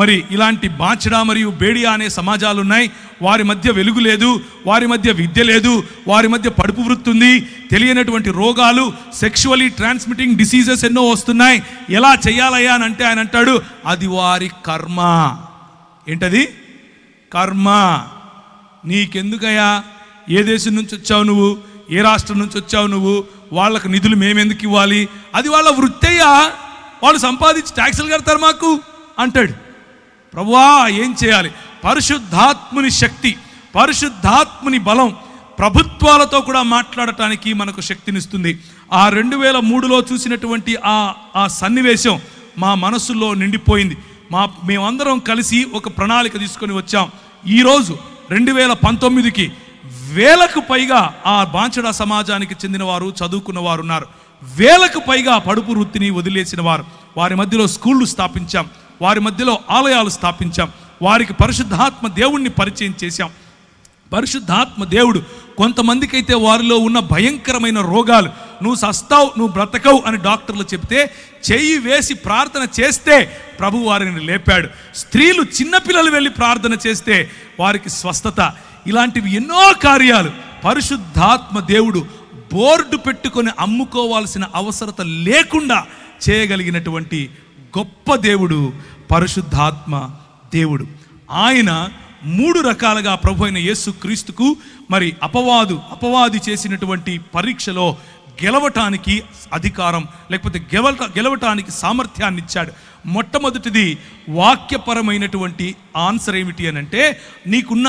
మరి ఇలాంటి బాచడా మరియు బేడియా అనే సమాజాలు ఉన్నాయి, వారి మధ్య వెలుగు లేదు, వారి మధ్య విద్య లేదు, వారి మధ్య పడుపు వృత్తి ఉంది, తెలియనటువంటి రోగాలు, సెక్షువలీ ట్రాన్స్మిటింగ్ డిసీజెస్ ఎన్నో వస్తున్నాయి, ఎలా చెయ్యాలయ్యా అని అంటే ఆయన అంటాడు, అది వారి కర్మ. ఏంటది? కర్మ. నీకెందుకయ్యా? ఏ దేశం నుంచి వచ్చావు నువ్వు? ఏ రాష్ట్రం నుంచి వచ్చావు నువ్వు? వాళ్ళకు నిధులు మేమెందుకు ఇవ్వాలి? అది వాళ్ళ వృత్తయ్యా, వాళ్ళు సంపాదించి ట్యాక్సులు కడతారు మాకు అంటాడు. ప్రభువా, ఏం చేయాలి? పరిశుద్ధాత్ముని శక్తి, పరిశుద్ధాత్ముని బలం ప్రభుత్వాలతో కూడా మాట్లాడటానికి మనకు శక్తినిస్తుంది. ఆ 2003లో చూసినటువంటి ఆ సన్నివేశం మా మనసులో నిండిపోయింది. మేమందరం కలిసి ఒక ప్రణాళిక తీసుకొని వచ్చాం. ఈరోజు 2019కి వేలకు పైగా ఆ బాంచడా సమాజానికి చెందిన వారు, చదువుకున్న వారు ఉన్నారు. వేలకు పైగా పడుపు వృత్తిని వదిలేసిన వారు. వారి మధ్యలో స్కూళ్ళు స్థాపించాం, వారి మధ్యలో ఆలయాలు స్థాపించాం, వారికి పరిశుద్ధాత్మ దేవుణ్ణి పరిచయం చేశాం. పరిశుద్ధాత్మ దేవుడు కొంతమందికి అయితే వారిలో ఉన్న భయంకరమైన రోగాలు, నువ్వు సస్తావు, నువ్వు బ్రతకవు అని డాక్టర్లు చెప్తే చెయ్యి వేసి ప్రార్థన చేస్తే ప్రభు వారిని లేపాడు. స్త్రీలు, చిన్నపిల్లలు వెళ్ళి ప్రార్థన చేస్తే వారికి స్వస్థత. ఇలాంటివి ఎన్నో కార్యాలు పరిశుద్ధాత్మ దేవుడు బోర్డు పెట్టుకొని అమ్ముకోవాల్సిన అవసరత లేకుండా చేయగలిగినటువంటి గొప్ప దేవుడు పరిశుద్ధాత్మ దేవుడు. ఆయన 3 రకాలుగా ప్రభు అయిన యేసు క్రీస్తుకు మరి అపవాది చేసినటువంటి పరీక్షలో గెలవటానికి అధికారం, లేకపోతే గెలవటానికి సామర్థ్యాన్ని ఇచ్చాడు. మొట్టమొదటిది వాక్యపరమైనటువంటి ఆన్సర్ ఏమిటి అని అంటే, నీకున్న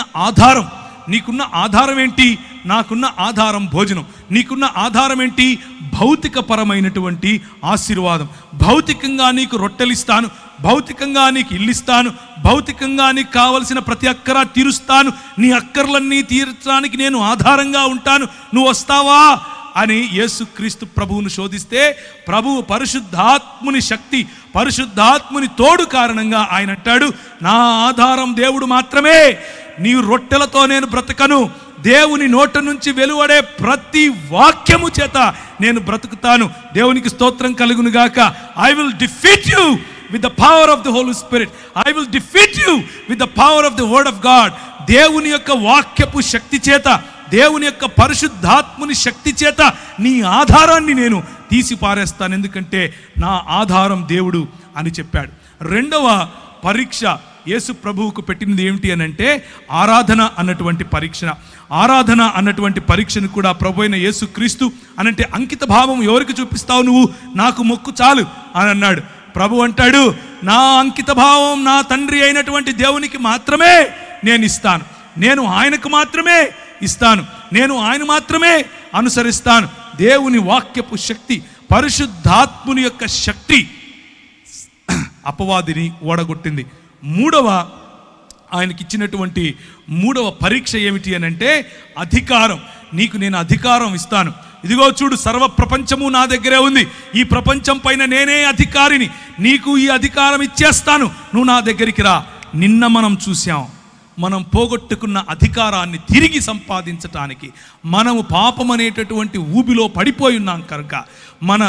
ఆధారం ఏంటి? నాకున్న ఆధారం భోజనం. నీకున్న ఆధారం ఏంటి? భౌతికపరమైనటువంటి ఆశీర్వాదం. భౌతికంగా నీకు రొట్టెలిస్తాను, భౌతికంగా నీకు ఇల్లిస్తాను, భౌతికంగా నీకు కావలసిన ప్రతి అక్కర తీరుస్తాను, నీ అక్కర్లన్నీ తీర్చడానికి నేను ఆధారంగా ఉంటాను, నువ్వు వస్తావా అని యేసుక్రీస్తు ప్రభువును శోధిస్తే, ప్రభువు పరిశుద్ధాత్ముని శక్తి, పరిశుద్ధాత్ముని తోడు కారణంగా ఆయన అంటాడు, నా ఆధారం దేవుడు మాత్రమే. నీ రొట్టెలతో నేను బ్రతకను, దేవుని నోట నుంచి వెలువడే ప్రతి వాక్యము చేత నేను బ్రతుకుతాను. దేవునికి స్తోత్రం కలుగును గాక. I will defeat you with the power of the Holy Spirit. I will defeat you with the power of the word of God. దేవుని యొక్క వాక్యపు శక్తి చేత, దేవుని యొక్క పరిశుద్ధాత్ముని శక్తి చేత నీ ఆధారాన్ని నేను తీసి పారేస్తాను, ఎందుకంటే నా ఆధారం దేవుడు అని చెప్పాడు. రెండవ పరీక్ష యేసు ప్రభువుకు పెట్టినది ఏమిటి అని అంటే ఆరాధన అన్నటువంటి పరీక్ష. ఆరాధన అన్నటువంటి పరీక్షను కూడా ప్రభు అయిన యేసు క్రీస్తు అనంటే అంకిత భావం ఎవరికి చూపిస్తావు నువ్వు? నాకు మొక్కు చాలు అని అన్నాడు. ప్రభు అంటాడు, నా అంకిత భావం నా తండ్రి అయినటువంటి దేవునికి మాత్రమే నేను ఇస్తాను, నేను ఆయనకు మాత్రమే ఇస్తాను, నేను ఆయన మాత్రమే అనుసరిస్తాను. దేవుని వాక్యపు శక్తి, పరిశుద్ధాత్ముని యొక్క శక్తి అపవాదిని ఓడగొట్టింది. ఆయనకిచ్చినటువంటి మూడవ పరీక్ష ఏమిటి అని అంటే అధికారం. నీకు నేను అధికారం ఇస్తాను, ఇదిగో చూడు సర్వ ప్రపంచము నా దగ్గరే ఉంది, ఈ ప్రపంచం పైన నేనే అధికారిని, నీకు ఈ అధికారం ఇచ్చేస్తాను, నువ్వు నా దగ్గరికి రా. నిన్న మనం చూసాం, మనం పోగొట్టుకున్న అధికారాన్ని తిరిగి సంపాదించటానికి మనము పాపం అనేటటువంటి ఊబిలో పడిపోయి ఉన్నాం కనుక మన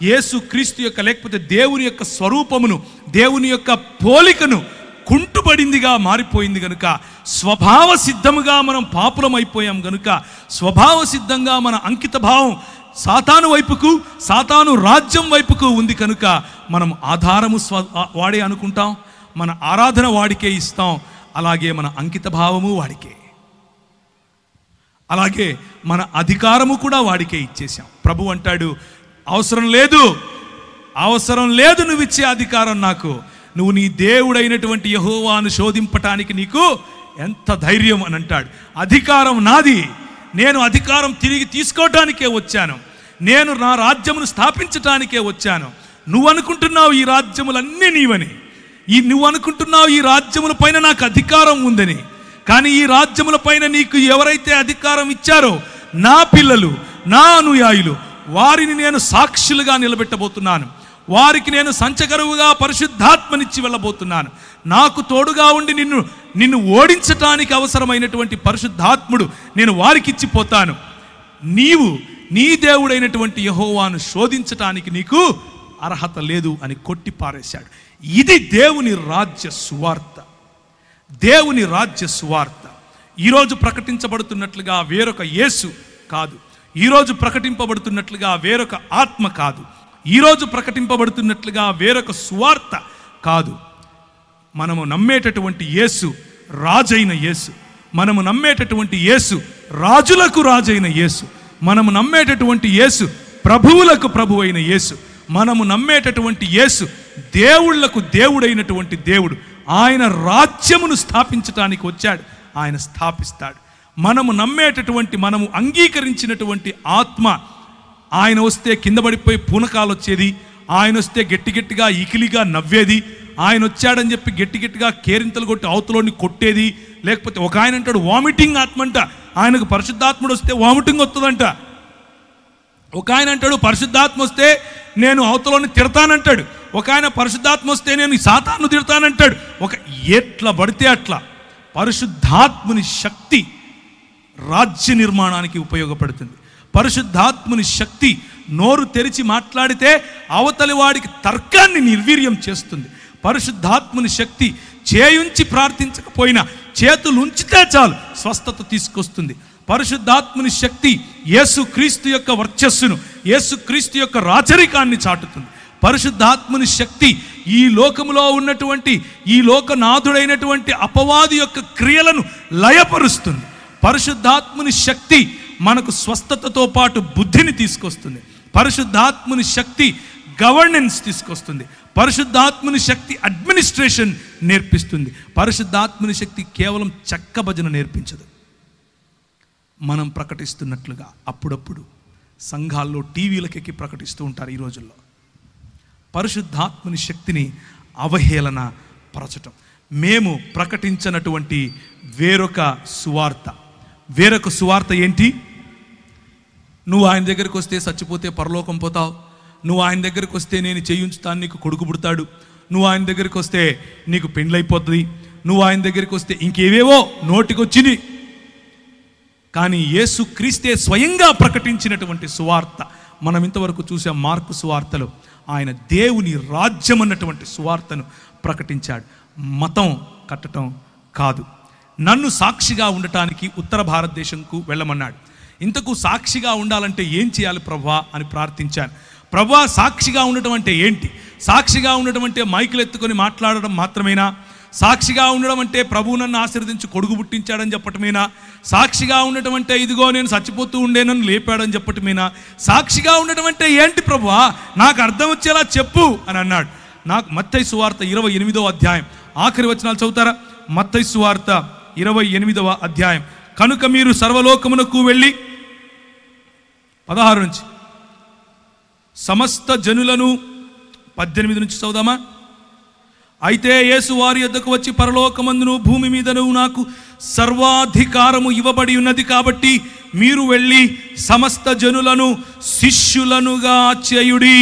యేసు క్రీస్తు యొక్క లేకపోతే దేవుని యొక్క స్వరూపమును, దేవుని యొక్క పోలికను కుంటుబడిందిగా మారిపోయింది కనుక, స్వభావ సిద్ధముగా మనం పాపులమైపోయాం కనుక, స్వభావ సిద్ధంగా మన అంకిత భావం సాతాను వైపుకు, సాతాను రాజ్యం వైపుకు ఉంది కనుక మనం ఆధారము వాడే అనుకుంటాం, మన ఆరాధన వాడికే ఇస్తాం, అలాగే మన అంకిత భావము వాడికే, అలాగే మన అధికారము కూడా వాడికే ఇచ్చేసాం. ప్రభు అంటాడు, అవసరం లేదు నువ్వు ఇచ్చే అధికారం నాకు, నువ్వు నీ దేవుడైనటువంటి యెహోవాను శోధింపటానికి నీకు ఎంత ధైర్యం అని అంటాడు. అధికారం నాది, నేను అధికారం తిరిగి తీసుకోవటానికే వచ్చాను, నేను నా రాజ్యమును స్థాపించటానికే వచ్చాను. నువ్వు అనుకుంటున్నావు ఈ రాజ్యములన్నీ నీవని, నువ్వు అనుకుంటున్నావు ఈ రాజ్యముల పైన నాకు అధికారం ఉందని, కానీ ఈ రాజ్యముల పైన నీకు ఎవరైతే అధికారం ఇచ్చారో నా పిల్లలు, నా అనుయాయులు, వారిని నేను సాక్షులుగా నిలబెట్టబోతున్నాను, వారికి నేను సంచకరువుగా పరిశుద్ధాత్మనిచ్చి వెళ్ళబోతున్నాను. నాకు తోడుగా ఉండి నిన్ను ఓడించటానికి అవసరమైనటువంటి పరిశుద్ధాత్ముడు నేను వారికి ఇచ్చిపోతాను. నీవు నీ దేవుడైనటువంటి యెహోవాను శోధించటానికి నీకు అర్హత లేదు అని కొట్టి పారేశాడు. ఇది దేవుని రాజ్య సువార్త. దేవుని రాజ్య సువార్త ఈరోజు ప్రకటించబడుతున్నట్లుగా వేరొక యేసు కాదు, ఈరోజు ప్రకటింపబడుతున్నట్లుగా వేరొక ఆత్మ కాదు, ఈరోజు ప్రకటింపబడుతున్నట్లుగా వేరొక సువార్త కాదు. మనము నమ్మేటటువంటి యేసు రాజైన యేసు, మనము నమ్మేటటువంటి యేసు రాజులకు రాజైన యేసు, మనము నమ్మేటటువంటి యేసు ప్రభువులకు ప్రభు అయిన యేసు, మనము నమ్మేటటువంటి యేసు దేవుళ్లకు దేవుడైనటువంటి దేవుడు. ఆయన రాజ్యమును స్థాపించటానికి వచ్చాడు, ఆయన స్థాపిస్తాడు. మనము నమ్మేటటువంటి, మనము అంగీకరించినటువంటి ఆత్మ, ఆయన వస్తే కింద పడిపోయి పూనకాలు వచ్చేది, ఆయన వస్తే గట్టి గట్టిగా ఈకిలిగా నవ్వేది, ఆయన వచ్చాడని చెప్పి గట్టి గట్టిగా కేరింతలు కొట్టి అవతలోని కొట్టేది, లేకపోతే ఒక ఆయన అంటాడు వామిటింగ్ ఆత్మ అంట, ఆయనకు పరిశుద్ధాత్ముడు వస్తే వామిటింగ్ వస్తుందంట. ఒక ఆయన అంటాడు పరిశుద్ధాత్మ వస్తే నేను అవతలోని తిడతానంటాడు, ఒక ఆయన పరిశుద్ధాత్మ వస్తే నేను సాతాను తిడతానంటాడు. ఎట్లా పడితే అట్లా. పరిశుద్ధాత్ముని శక్తి రాజ్య నిర్మాణానికి ఉపయోగపడుతుంది. పరిశుద్ధాత్ముని శక్తి నోరు తెరిచి మాట్లాడితే అవతలి వాడికి తర్కాన్ని నిర్వీర్యం చేస్తుంది. పరిశుద్ధాత్ముని శక్తి చేయుంచి ప్రార్థించకపోయినా చేతులు ఉంచితే చాలు స్వస్థత తీసుకొస్తుంది. పరిశుద్ధాత్ముని శక్తి యేసుక్రీస్తు యొక్క వర్చస్సును, యేసుక్రీస్తు యొక్క రాచరికాన్ని చాటుతుంది. పరిశుద్ధాత్ముని శక్తి ఈ లోకములో ఉన్నటువంటి, ఈ లోకనాథుడైనటువంటి అపవాది యొక్క క్రియలను లయపరుస్తుంది. పరిశుద్ధాత్ముని శక్తి మనకు స్వస్థతతో పాటు బుద్ధిని తీసుకొస్తుంది. పరిశుద్ధాత్ముని శక్తి గవర్నెన్స్ తీసుకొస్తుంది. పరిశుద్ధాత్ముని శక్తి అడ్మినిస్ట్రేషన్ నేర్పిస్తుంది. పరిశుద్ధాత్ముని శక్తి కేవలం చెక్క భజన నేర్పించదు. మనం ప్రకటిస్తున్నట్లుగా అప్పుడప్పుడు సంఘాల్లో టీవీలకెక్కి ప్రకటిస్తూ ఉంటారు. ఈ రోజుల్లో పరిశుద్ధాత్ముని శక్తిని అవహేళన పరచటం. మేము ప్రకటించినటువంటి వేరొక సువార్త ఏంటి? నువ్వు ఆయన దగ్గరికి వస్తే చచ్చిపోతే పరలోకం పోతావు, నువ్వు ఆయన దగ్గరికి వస్తే నేను చేయించుతాను, నీకు కొడుకు పుడతాడు, నువ్వు ఆయన దగ్గరికి వస్తే నీకు పెండ్లైపోతుంది, నువ్వు ఆయన దగ్గరికి వస్తే ఇంకేవేవో నోటికొచ్చింది. కానీ యేసుక్రీస్తే స్వయంగా ప్రకటించినటువంటి సువార్త మనం ఇంతవరకు చూసాం. మార్కు సువార్తలో ఆయన దేవుని రాజ్యం అన్నటువంటి సువార్తను ప్రకటించాడు. మతం కట్టడం కాదు. నన్ను సాక్షిగా ఉండటానికి ఉత్తర భారతదేశంకు వెళ్ళమన్నాడు. ఇంతకు సాక్షిగా ఉండాలంటే ఏం చేయాలి ప్రభువా అని ప్రార్థించాను. ప్రభువా, సాక్షిగా ఉండటం అంటే ఏంటి? సాక్షిగా ఉండటం అంటే మైకులు ఎత్తుకొని మాట్లాడడం మాత్రమేనా? సాక్షిగా ఉండడం అంటే ప్రభువు నన్ను ఆశీర్వదించి కొడుకు పుట్టించాడని చెప్పటమేనా? సాక్షిగా ఉండటం అంటే ఇదిగో నేను చచ్చిపోతూ ఉండే నన్ను లేపాడని చెప్పటమేనా? సాక్షిగా ఉండటం అంటే ఏంటి ప్రభువా, నాకు అర్థం వచ్చేలా చెప్పు అని అన్నాడు. నాకు మత్తయి సువార్త 28వ అధ్యాయం ఆఖరి వచనాలు చదువుతారా? మత్తయి సువార్త 28వ అధ్యాయం. కనుక మీరు సర్వలోకమునకు వెళ్ళి 16 నుంచి సమస్త జనులను 18 నుంచి చదువుదామా? అయితే యేసు వారి యొద్దకు వచ్చి, పరలోకమందును భూమి మీదను నాకు సర్వాధికారము ఇవ్వబడి ఉన్నది కాబట్టి మీరు వెళ్ళి సమస్త జనులను శిష్యులనుగా చేయుడి,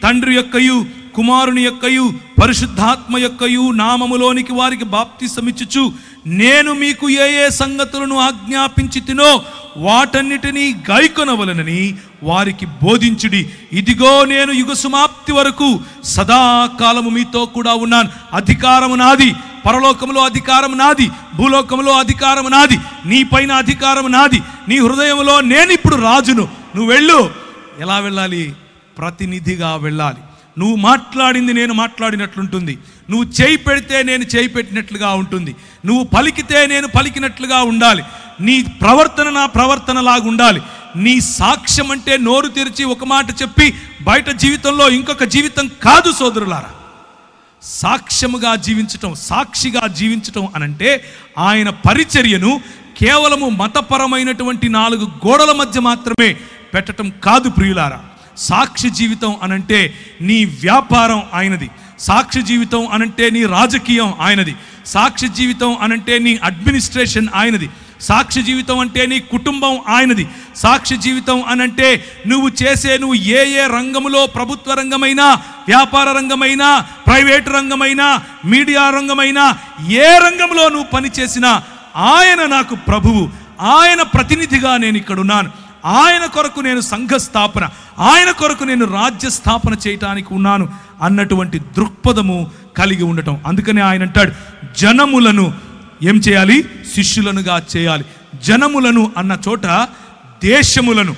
తండ్రి యొక్కయు కుమారుని యొక్కయు పరిశుద్ధాత్మ యొక్కయు నామములోనికి వారికి బాప్తిసమిచ్చుచు నేను మీకు ఏ ఏ సంగతులను ఆజ్ఞాపించి తినో వాటన్నిటినీ గైకొనవలనని వారికి బోధించుడి. ఇదిగో నేను యుగ సమాప్తి వరకు సదాకాలము మీతో కూడా ఉన్నాను. అధికారము నాది, పరలోకములో అధికారం నాది, భూలోకములో అధికారం నాది, నీ పైన అధికారం నాది, నీ హృదయంలో నేను ఇప్పుడు రాజును. నువ్వు వెళ్ళు. ఎలా వెళ్ళాలి? ప్రతినిధిగా వెళ్ళాలి. నువ్వు మాట్లాడింది నేను మాట్లాడినట్లుంటుంది, నువ్వు చేయి పెడితే నేను చేయి పెట్టినట్లుగా ఉంటుంది, నువ్వు పలికితే నేను పలికినట్లుగా ఉండాలి, నీ ప్రవర్తన నా ప్రవర్తనలాగా ఉండాలి. నీ సాక్ష్యం అంటే నోరు తెరిచి ఒక మాట చెప్పి బయట జీవితంలో ఇంకొక జీవితం కాదు సోదరులారా. సాక్ష్యముగా జీవించటం, సాక్షిగా జీవించటం అనంటే ఆయన పరిచర్యను కేవలము మతపరమైనటువంటి 4 గోడల మధ్య మాత్రమే పెట్టడం కాదు ప్రియులారా. సాక్షి జీవితం అనంటే నీ వ్యాపారం ఆయనది, సాక్షి జీవితం అనంటే నీ రాజకీయం ఆయనది, సాక్షి జీవితం అనంటే నీ అడ్మినిస్ట్రేషన్ ఆయనది, సాక్షి జీవితం అంటే నీ కుటుంబం ఆయనది, సాక్షి జీవితం అనంటే నువ్వు ఏ ఏ రంగములో, ప్రభుత్వ రంగమైనా, వ్యాపార రంగమైనా, ప్రైవేట్ రంగమైనా, మీడియా రంగమైనా, ఏ రంగంలో నువ్వు పనిచేసినా ఆయన నాకు ప్రభువు, ఆయన ప్రతినిధిగా నేను ఇక్కడున్నాను. ఆయన కొరకు నేను సంఘ స్థాపన, ఆయన కొరకు నేను రాజ్య స్థాపన చేయటానికి ఉన్నాను అన్నటువంటి దృక్పథము కలిగి ఉండటం. అందుకనే ఆయన అంటాడు, జనములను ఏం చేయాలి? శిష్యులనుగా చేయాలి. జనములను అన్న చోట దేశములను,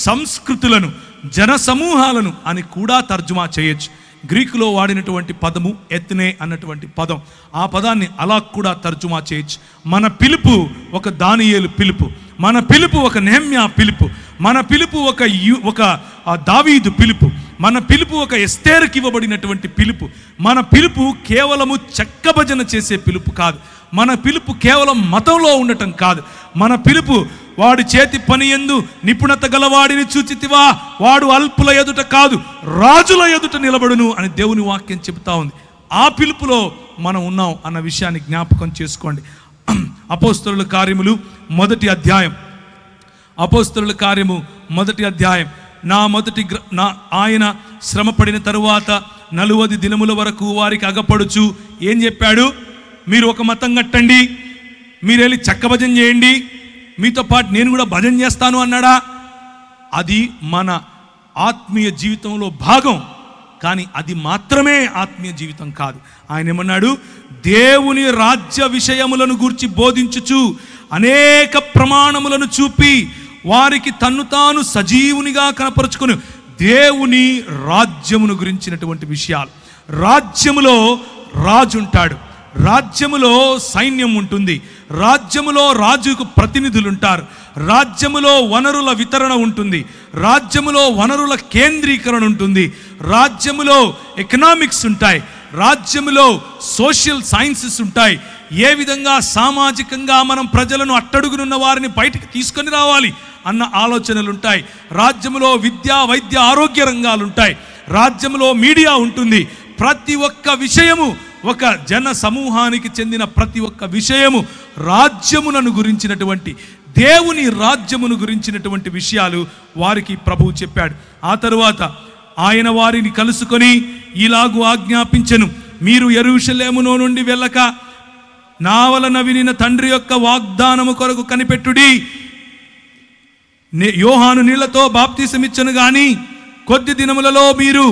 సంస్కృతులను, జన సమూహాలను అని కూడా తర్జుమా చేయొచ్చు. గ్రీకులో వాడినటువంటి పదము ఎత్నే అన్నటువంటి పదం, ఆ పదాన్ని అలా కూడా తర్జుమా చేయొచ్చు. మన పిలుపు ఒక దానియేలు పిలుపు, మన పిలుపు ఒక నెహెమ్యా పిలుపు, మన పిలుపు ఒక దావీదు పిలుపు, మన పిలుపు ఒక ఎస్తేరుకి ఇవ్వబడినటువంటి పిలుపు. మన పిలుపు కేవలము చెక్కభజన చేసే పిలుపు కాదు. మన పిలుపు కేవలం మతంలో ఉండటం కాదు. మన పిలుపు వాడి చేతి పని యందు నిపుణత గలవాడిని చూచితివా, వాడు అల్పుల ఎదుట కాదు రాజుల ఎదుట నిలబడును అని దేవుని వాక్యం చెబుతా ఉంది. ఆ పిలుపులో మనం ఉన్నాం అన్న విషయాన్ని జ్ఞాపకం చేసుకోండి. అపోస్తలుల కార్యములు మొదటి అధ్యాయం, అపోస్తలుల కార్యము మొదటి అధ్యాయం. ఆయన శ్రమపడిన తరువాత 40 దినముల వరకు వారికి అగపడుచు ఏం చెప్పాడు? మీరు ఒక మతం కట్టండి, మీరు వెళ్ళి చెక్క భజన చేయండి, మీతో పాటు నేను కూడా భజన చేస్తాను అన్నాడా? అది మన ఆత్మీయ జీవితంలో భాగం, కానీ అది మాత్రమే ఆత్మీయ జీవితం కాదు. ఆయన ఏమన్నాడు? దేవుని రాజ్య విషయములను గూర్చి బోధించుచు అనేక ప్రమాణములను చూపి వారికి తన్ను తాను సజీవునిగా కనపరుచుకుని దేవుని రాజ్యమును గురించినటువంటి విషయాలు. రాజ్యములో రాజు ఉంటాడు, రాజ్యములో సైన్యం ఉంటుంది, రాజ్యములో రాజుకు ప్రతినిధులు ఉంటారు, రాజ్యములో వనరుల వితరణ ఉంటుంది, రాజ్యములో వనరుల కేంద్రీకరణ ఉంటుంది, రాజ్యములో ఎకనామిక్స్ ఉంటాయి, రాజ్యములో సోషల్ సైన్సెస్ ఉంటాయి. ఏ విధంగా సామాజికంగా మనం ప్రజలను అట్టడుగునున్న వారిని బయటికి తీసుకొని రావాలి అన్న ఆలోచనలు ఉంటాయి. రాజ్యములో విద్య, వైద్య, ఆరోగ్య రంగాలు ఉంటాయి, రాజ్యములో మీడియా ఉంటుంది. ప్రతి ఒక్క విషయము, ఒక జన సమూహానికి చెందిన ప్రతి ఒక్క విషయము రాజ్యములను గురించినటువంటి, దేవుని రాజ్యమును గురించినటువంటి విషయాలు వారికి ప్రభువు చెప్పాడు. ఆ తరువాత ఆయన వారిని కలుసుకొని ఇలాగు ఆజ్ఞాపించెను, మీరు యెరూషలేములో నుండి వెళ్ళక నా వలన వినిన తండ్రి యొక్క వాగ్దానము కొరకు కనిపెట్టుడి. యోహాను నీళ్లతో బాప్తిసమిచ్చను గాని కొద్ది దినములలో మీరు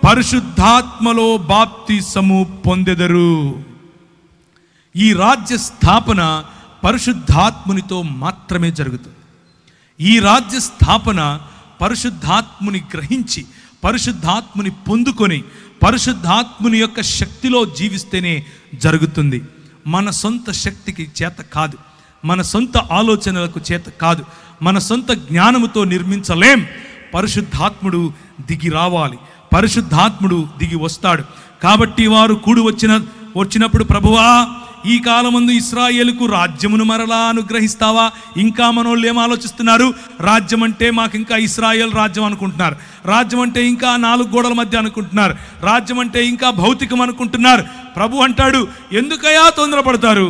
పరిశుద్ధాత్మలో బాప్తిసము పొందెదరు. ఈ రాజ్య స్థాపన పరిశుద్ధాత్మునితో మాత్రమే జరుగుతుంది. ఈ రాజ్య స్థాపన పరిశుద్ధాత్ముని గ్రహించి, పరిశుద్ధాత్ముని పొందుకొని, పరిశుద్ధాత్ముని యొక్క శక్తిలో జీవిస్తేనే జరుగుతుంది. మన సొంత శక్తికి చేత కాదు, మన సొంత ఆలోచనలకు చేత కాదు, మన సొంత జ్ఞానముతో నిర్మించలేం. పరిశుద్ధాత్ముడు దిగి రావాలి, పరిశుద్ధాత్ముడు దిగి వస్తాడు. కాబట్టి వారు కూడి వచ్చినప్పుడు, ప్రభువా ఈ కాలమందు ఇశ్రాయేలుకు రాజ్యమును మరలా అనుగ్రహిస్తావా? ఇంకా మనోళ్ళు ఏం ఆలోచిస్తున్నారు? రాజ్యం అంటే మాకు ఇంకా ఇశ్రాయేల్ రాజ్యం అనుకుంటున్నారు, రాజ్యం అంటే ఇంకా 4 గోడల మధ్య అనుకుంటున్నారు, రాజ్యం అంటే ఇంకా భౌతికం అనుకుంటున్నారు. ప్రభు అంటాడు, ఎందుకయ్యా తొందరపడతారు?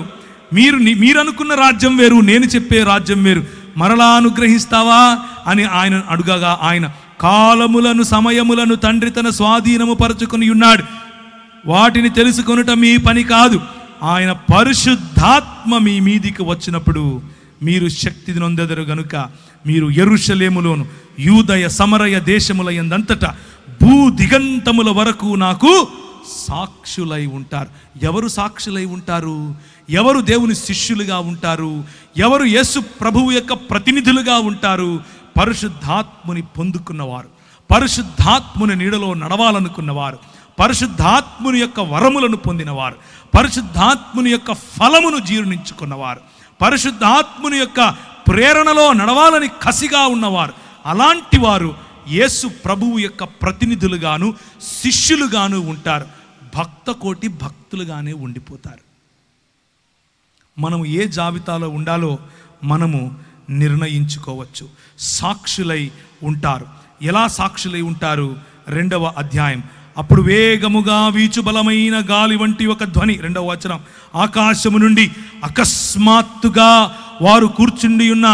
మీరు అనుకున్న రాజ్యం వేరు, నేను చెప్పే రాజ్యం వేరు. మరలా అనుగ్రహిస్తావా అని ఆయన అడుగగా, ఆయన కాలములను సమయములను తండ్రి తన స్వాధీనము పరుచుకుని ఉన్నాడు, వాటిని తెలుసుకొనుట మీ పని కాదు. ఆయన పరిశుద్ధాత్మ మీ మీదికి వచ్చినప్పుడు మీరు శక్తి నొందెదరు గనుక మీరు యెరూషలేములోను యూదయ సమరయ దేశముల యందంతటా భూ దిగంతముల వరకు నాకు సాక్షులై ఉంటారు. ఎవరు సాక్షులై ఉంటారు? ఎవరు దేవుని శిష్యులుగా ఉంటారు? ఎవరు యేసు ప్రభువు యొక్క ప్రతినిధులుగా ఉంటారు? పరిశుద్ధాత్ముని పొందుకున్నవారు, పరిశుద్ధాత్ముని నీడలో నడవాలనుకున్నవారు, పరిశుద్ధాత్ముని యొక్క వరములను పొందినవారు, పరిశుద్ధాత్ముని యొక్క ఫలమును జీర్ణించుకున్నవారు, పరిశుద్ధాత్ముని యొక్క ప్రేరణలో నడవాలని కసిగా ఉన్నవారు. అలాంటి వారు యేసు ప్రభువు యొక్క ప్రతినిధులుగాను శిష్యులుగాను ఉంటారు. భక్త కోటి భక్తులుగానే ఉండిపోతారు. మనము ఏ జాబితాలో ఉండాలో మనము నిర్ణయించుకోవచ్చు. సాక్షులై ఉంటారు. ఎలా సాక్షులై ఉంటారు? 2వ అధ్యాయం. అప్పుడు వేగముగా వీచు బలమైన గాలి వంటి ఒక ధ్వని, 2వ వచనం, ఆకాశము నుండి అకస్మాత్తుగా వారు కూర్చుండి ఉన్న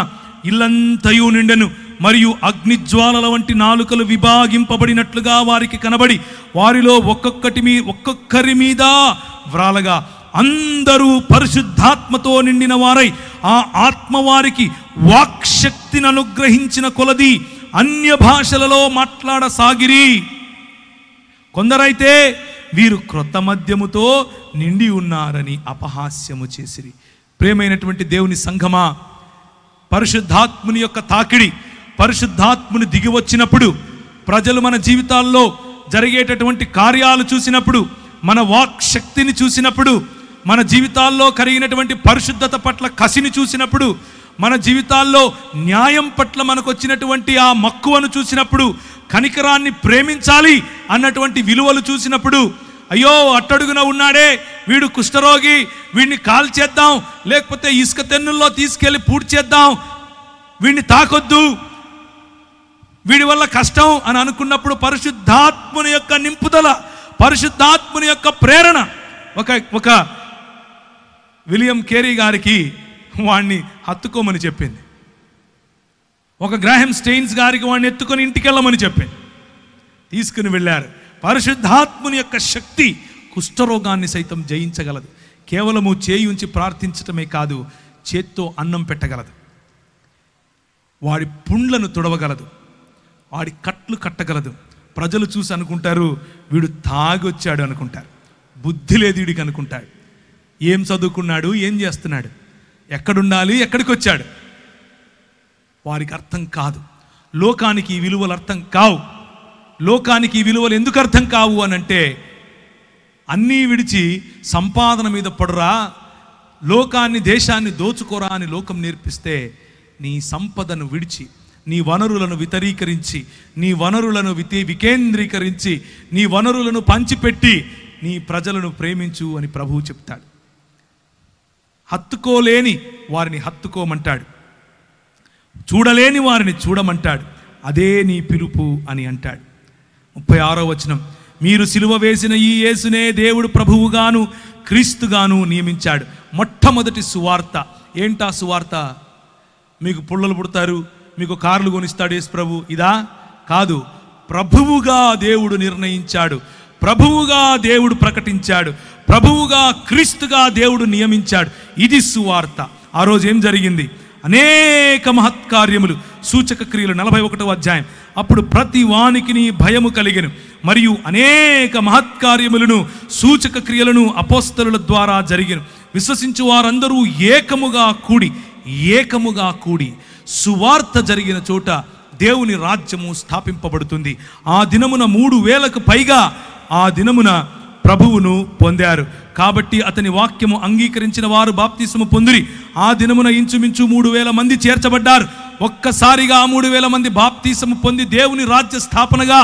ఇల్లంతయు నిండెను, మరియు అగ్నిజ్వాలల వంటి నాలుకలు విభాగింపబడినట్లుగా వారికి కనబడి వారిలో ఒక్కొక్కరి మీద వ్రాలగా అందరూ పరిశుద్ధాత్మతో నిండిన వారై ఆ ఆత్మ వారికి వాక్శక్తిని అనుగ్రహించిన కొలది అన్య భాషలలో మాట్లాడసాగిరి. కొందరైతే వీరు క్రొత్త మద్యముతో నిండి ఉన్నారని అపహాస్యము చేసిరి. ప్రేమైనటువంటి దేవుని సంఘమా, పరిశుద్ధాత్ముని యొక్క తాకిడి, పరిశుద్ధాత్ముని దిగి వచ్చినప్పుడు, ప్రజలు మన జీవితాల్లో జరిగేటటువంటి కార్యాలు చూసినప్పుడు, మన వాక్ శక్తిని చూసినప్పుడు, మన జీవితాల్లో కలిగినటువంటి పరిశుద్ధత పట్ల కసిని చూసినప్పుడు, మన జీవితాల్లో న్యాయం పట్ల మనకు వచ్చినటువంటి ఆ మక్కువను చూసినప్పుడు, కనికరాన్ని ప్రేమించాలి అన్నటువంటి విలువలు చూసినప్పుడు, అయ్యో అట్టడుగున ఉన్నాడే వీడు కుష్ఠరోగి, వీడిని కాల్చేద్దాం, లేకపోతే ఇసుక తెన్నుల్లో తీసుకెళ్ళి పూడ్చేద్దాం, వీడిని తాకొద్దు, వీడి వల్ల కష్టం అని అనుకున్నప్పుడు పరిశుద్ధాత్ముని యొక్క నింపుదల, పరిశుద్ధాత్ముని యొక్క ప్రేరణ. ఒక విలియం కేరీ గారికి వాడిని హత్తుకోమని చెప్పింది. ఒక గ్రాహం స్టెయిన్స్ గారికి వాడిని ఎత్తుకొని ఇంటికి వెళ్ళమని చెప్పింది. తీసుకుని వెళ్ళారు. పరిశుద్ధాత్ముని యొక్క శక్తి కుష్ఠరోగాన్ని సైతం జయించగలదు. కేవలము చేయి ఉంచి ప్రార్థించటమే కాదు, చేత్తో అన్నం పెట్టగలదు, వాడి పుండ్లను తుడవగలదు, వాడి కట్లు కట్టగలదు. ప్రజలు చూసి అనుకుంటారు వీడు తాగొచ్చాడు అనుకుంటారు, బుద్ధి లేదు వీడికి అనుకుంటాడు. ఏం చదువుకున్నాడు, ఏం చేస్తున్నాడు, ఎక్కడుండాలి, ఎక్కడికి వచ్చాడు, వారికి అర్థం కాదు. లోకానికి ఈ విలువలు అర్థం కావు. లోకానికి ఈ విలువలు ఎందుకు అర్థం కావు అనంటే, అన్నీ విడిచి సంపాదన మీద పడురా, లోకాన్ని దేశాన్ని దోచుకోరా అని లోకం నేర్పిస్తే, నీ సంపదను విడిచి, నీ వనరులను వితరీకరించి, నీ వనరులను వికేంద్రీకరించి, నీ వనరులను పంచిపెట్టి నీ ప్రజలను ప్రేమించు అని ప్రభువు చెప్తాడు. హత్తుకోలేని వారిని హత్తుకోమంటాడు, చూడలేని వారిని చూడమంటాడు. అదే నీ పిలుపు అని అంటాడు. 36వ వచనం, మీరు సిలువ వేసిన ఈ యేసునే దేవుడు ప్రభువుగాను క్రీస్తుగాను నియమించాడు. మొట్టమొదటి సువార్త ఏంటా సువార్త? మీకు పుల్లలు పుడతారు, మీకు కార్లు కొనిస్తాడు యేసు ప్రభు, ఇదా? కాదు. ప్రభువుగా దేవుడు నిర్ణయించాడు, ప్రభువుగా దేవుడు ప్రకటించాడు, ప్రభువుగా క్రీస్తుగా దేవుడు నియమించాడు. ఇది సువార్త. ఆ రోజు ఏం జరిగింది? అనేక మహత్కార్యములు, సూచక క్రియలు. 41వ అధ్యాయం. అప్పుడు ప్రతి వానికి భయము కలిగెను, మరియు అనేక మహత్కార్యములను సూచక క్రియలను అపోస్తలుల ద్వారా జరిగెను. విశ్వసించు వారందరూ ఏకముగా కూడి సువార్త జరిగిన చోట దేవుని రాజ్యము స్థాపింపబడుతుంది. ఆ దినమున 3000కు పైగా ఆ దినమున ప్రభువును పొందారు. కాబట్టి అతని వాక్యము అంగీకరించిన వారు బాప్తిసము పొందిరి. ఆ దినమున ఇంచుమించు 3000 మంది చేర్చబడ్డారు. ఒక్కసారిగా 3000 మంది బాప్తిసము పొంది దేవుని రాజ్య స్థాపనగా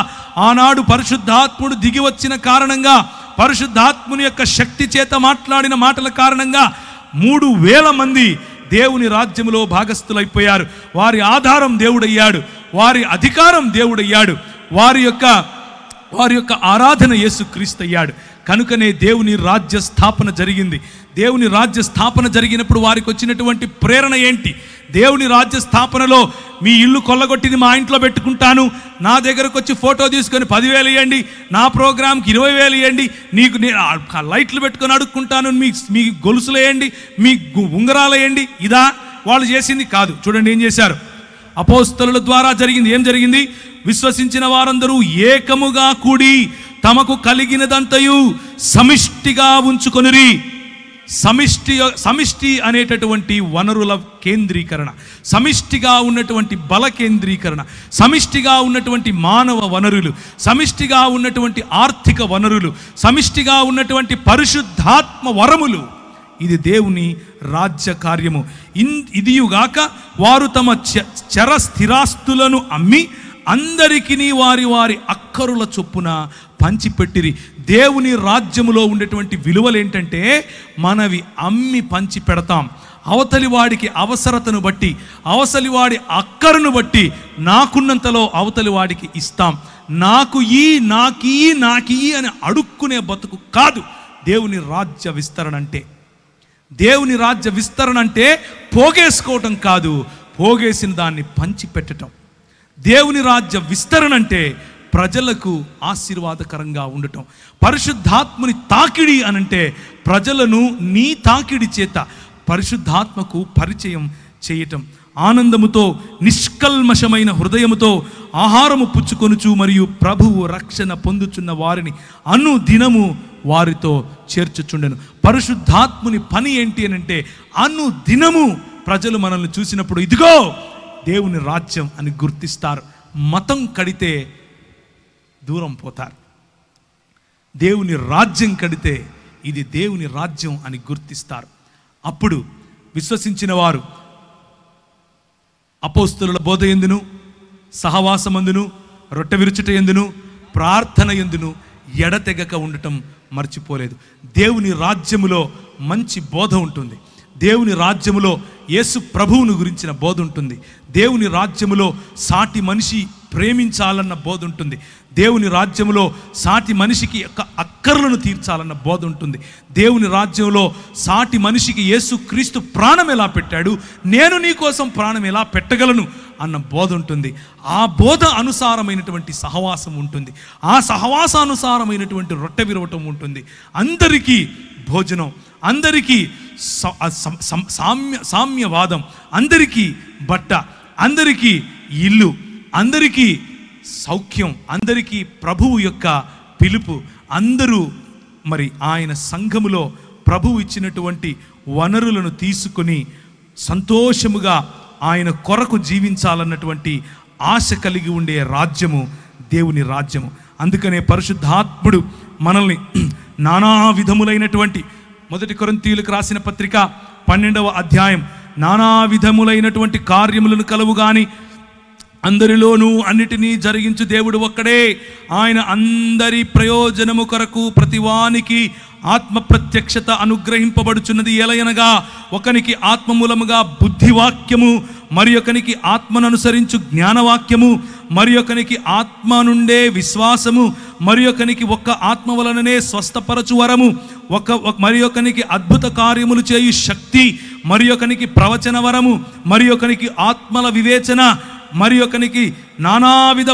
ఆనాడు పరిశుద్ధాత్ముడు దిగి వచ్చిన కారణంగా, పరిశుద్ధాత్ముని యొక్క శక్తి చేత మాట్లాడిన మాటల కారణంగా 3000 మంది దేవుని రాజ్యములో భాగస్థులైపోయారు. వారి ఆధారం దేవుడయ్యాడు, వారి అధికారం దేవుడయ్యాడు, వారి యొక్క ఆరాధన యేసుక్రీస్తు అయ్యాడు. కనుకనే దేవుని రాజ్య స్థాపన జరిగింది. దేవుని రాజ్య స్థాపన జరిగినప్పుడు వారికి వచ్చినటువంటి ప్రేరణ ఏంటి? దేవుని రాజ్య స్థాపనలో మీ ఇల్లు కొల్లగొట్టింది మా ఇంట్లో పెట్టుకుంటాను, నా దగ్గరకు వచ్చి ఫోటో తీసుకొని 10,000 ఇవ్వండి, నా ప్రోగ్రాంకి 20,000 ఇవ్వండి, నీకు లైట్లు పెట్టుకొని అడుక్కుంటాను, మీ గొలుసులు వేయండి, మీ ఉంగరాలు వేయండి. ఇదా వాళ్ళు చేసింది? కాదు. చూడండి ఏం చేశారు. అపోస్తలుల ద్వారా జరిగింది. ఏం జరిగింది? విశ్వసించిన వారందరూ ఏకముగా కూడి తమకు కలిగినదంతయు సమిష్టిగా ఉంచుకొనిరి. సమిష్టి అనేటటువంటి వనరుల కేంద్రీకరణ, సమిష్టిగా ఉన్నటువంటి బల కేంద్రీకరణ, సమిష్టిగా ఉన్నటువంటి మానవ వనరులు, సమిష్టిగా ఉన్నటువంటి ఆర్థిక వనరులు, సమిష్టిగా ఉన్నటువంటి పరిశుద్ధాత్మ వరములు. ఇది దేవుని రాజ్య కార్యము. ఇదియుగాక వారు తమ చర స్థిరాస్తులను అమ్మి అందరికీ వారి వారి అక్కరుల చొప్పున పంచిపెట్టిరి. దేవుని రాజ్యములో ఉండేటువంటి విలువలు ఏంటంటే, మనవి అమ్మి పంచి పెడతాం. అవతలి వాడికి అవసరతను బట్టి, అవతలి వాడి అక్కరును బట్టి నాకున్నంతలో అవతలి వాడికి ఇస్తాం. నాకు ఈ అని అడుక్కునే బతుకు కాదు దేవుని రాజ్య విస్తరణ అంటే. దేవుని రాజ్య విస్తరణ అంటే పోగేసుకోవటం కాదు, పోగేసిన దాన్ని పంచిపెట్టడం. దేవుని రాజ్య విస్తరణ అంటే ప్రజలకు ఆశీర్వాదకరంగా ఉండటం. పరిశుద్ధాత్ముని తాకిడి అనంటే ప్రజలను నీ తాకిడి చేత, పరిశుద్ధాత్మకు పరిచయం చేయటం, ఆనందముతో నిష్కల్మషమైన హృదయముతో ఆహారము పుచ్చుకొనుచు మరియు ప్రభువు రక్షణ పొందుచున్న వారిని అనుదినము వారితో చేర్చుచుండెను. పరిశుద్ధాత్ముని పని ఏంటి అని అంటే, అనుదినము ప్రజలు మనల్ని చూసినప్పుడు ఇదిగో దేవుని రాజ్యం అని గుర్తిస్తారు. మతం కడితే దూరం పోతారు. దేవుని రాజ్యం కడితే ఇది దేవుని రాజ్యం అని గుర్తిస్తారు. అప్పుడు విశ్వసించిన వారు అపోస్తలుల బోధ యందును, సహవాసమందును, రొట్టె విరుచుట యందును, ప్రార్థన యందును ఎడతెగక ఉండటం మర్చిపోలేదు. దేవుని రాజ్యములో మంచి బోధ ఉంటుంది. దేవుని రాజ్యములో యేసు ప్రభువును గురించిన బోధ ఉంటుంది. దేవుని రాజ్యములో సాటి మనిషి ప్రేమించాలన్న బోధ ఉంటుంది. దేవుని రాజ్యములో సాటి మనిషికి అక్కర్లను తీర్చాలన్న బోధ ఉంటుంది. దేవుని రాజ్యంలో సాటి మనిషికి యేసు క్రీస్తు ప్రాణం ఎలా పెట్టాడు, నేను నీ కోసం ప్రాణం ఎలా పెట్టగలను అన్న బోధ ఉంటుంది. ఆ బోధ అనుసారమైనటువంటి సహవాసం ఉంటుంది. ఆ సహవాసానుసారమైనటువంటి రొట్టె విరవటం ఉంటుంది. అందరికీ భోజనం, అందరికీ సామ్యవాదం, అందరికీ బట్ట, అందరికీ ఇల్లు, అందరికీ సౌఖ్యం, అందరికీ ప్రభువు యొక్క పిలుపు. అందరూ మరి ఆయన సంఘములో ప్రభువు ఇచ్చినటువంటి వనరులను తీసుకొని సంతోషముగా ఆయన కొరకు జీవించాలన్నటువంటి ఆశ కలిగి ఉండే రాజ్యము దేవుని రాజ్యము. అందుకనే పరిశుద్ధాత్ముడు మనల్ని నానా విధములైనటువంటి, 1 కొరింథీయులకు రాసిన పత్రిక 12వ అధ్యాయం, నానా విధములైనటువంటి కార్యములను కలవు గాని అందరిలోనూ అన్నిటినీ జరిగించు దేవుడు ఒక్కడే. ఆయన అందరి ప్రయోజనము కొరకు ప్రతివానికి ఆత్మ ప్రత్యక్షత అనుగ్రహింపబడుచున్నది. ఎలయనగా ఒకనికి ఆత్మ మూలముగా బుద్ధివాక్యము, మరి ఒకనికి ఆత్మను అనుసరించు జ్ఞానవాక్యము, మరి ఒకనికి ఆత్మ నుండే విశ్వాసము, మరి ఒకనికి ఒక్క ఆత్మ వలననే స్వస్థపరచు వరము, మరి ఒకనికి అద్భుత కార్యములు చేయు శక్తి, మరి ఒకనికి ప్రవచన వరము, మరి ఒకనికి ఆత్మల వివేచన, మరి ఒకనికి నానావిధ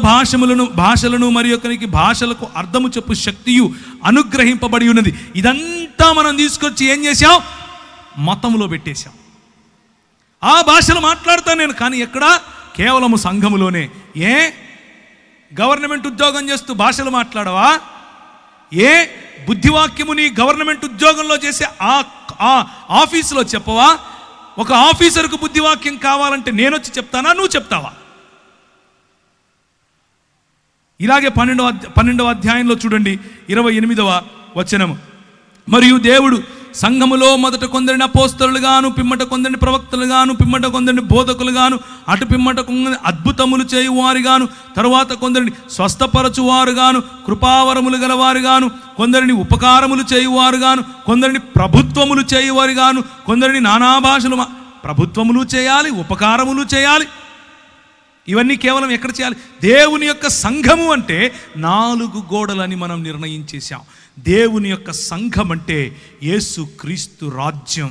భాషలను మరి ఒకనికి భాషలకు అర్థము చెప్పు శక్తియు అనుగ్రహింపబడి ఉన్నది. ఇదంతా మనం తీసుకొచ్చి ఏం చేశాం? మతంలో పెట్టేశాం. ఆ భాషలు మాట్లాడతాను నేను, కానీ ఎక్కడ? కేవలము సంఘములోనే. ఏ గవర్నమెంట్ ఉద్యోగం చేస్తూ భాషలు మాట్లాడవా? ఏ బుద్ధివాక్యము నీ గవర్నమెంట్ ఉద్యోగంలో చేసే ఆ ఆఫీసులో చెప్పవా? ఒక ఆఫీసర్కు బుద్ధివాక్యం కావాలంటే నేను వచ్చి చెప్తానా, నువ్వు చెప్తావా? ఇలాగే 12వ అధ్యాయంలో చూడండి 28వ వచనము, మరియు దేవుడు సంఘములో మొదట కొందరిని అపోస్తలుగాను, పిమ్మట కొందరిని ప్రవక్తలుగాను, పిమ్మట కొందరిని బోధకులుగాను, అటు పిమ్మట కొందరిని అద్భుతములు చేయువారిగాను, తరువాత కొందరిని స్వస్థపరచువారుగాను, కృపావరములు గలవారుగాను, కొందరిని ఉపకారములు చేయువారుగాను, కొందరిని ప్రభుత్వములు చేయువారుగాను, కొందరిని నానా భాషలు. ప్రభుత్వములు చేయాలి, ఉపకారములు చేయాలి. ఇవన్నీ కేవలం ఎక్కడ చేయాలి? దేవుని యొక్క సంఘము అంటే 4 గోడలని మనం నిర్ణయించేశాం. దేవుని యొక్క సంఘం అంటే యేసు క్రీస్తు రాజ్యం.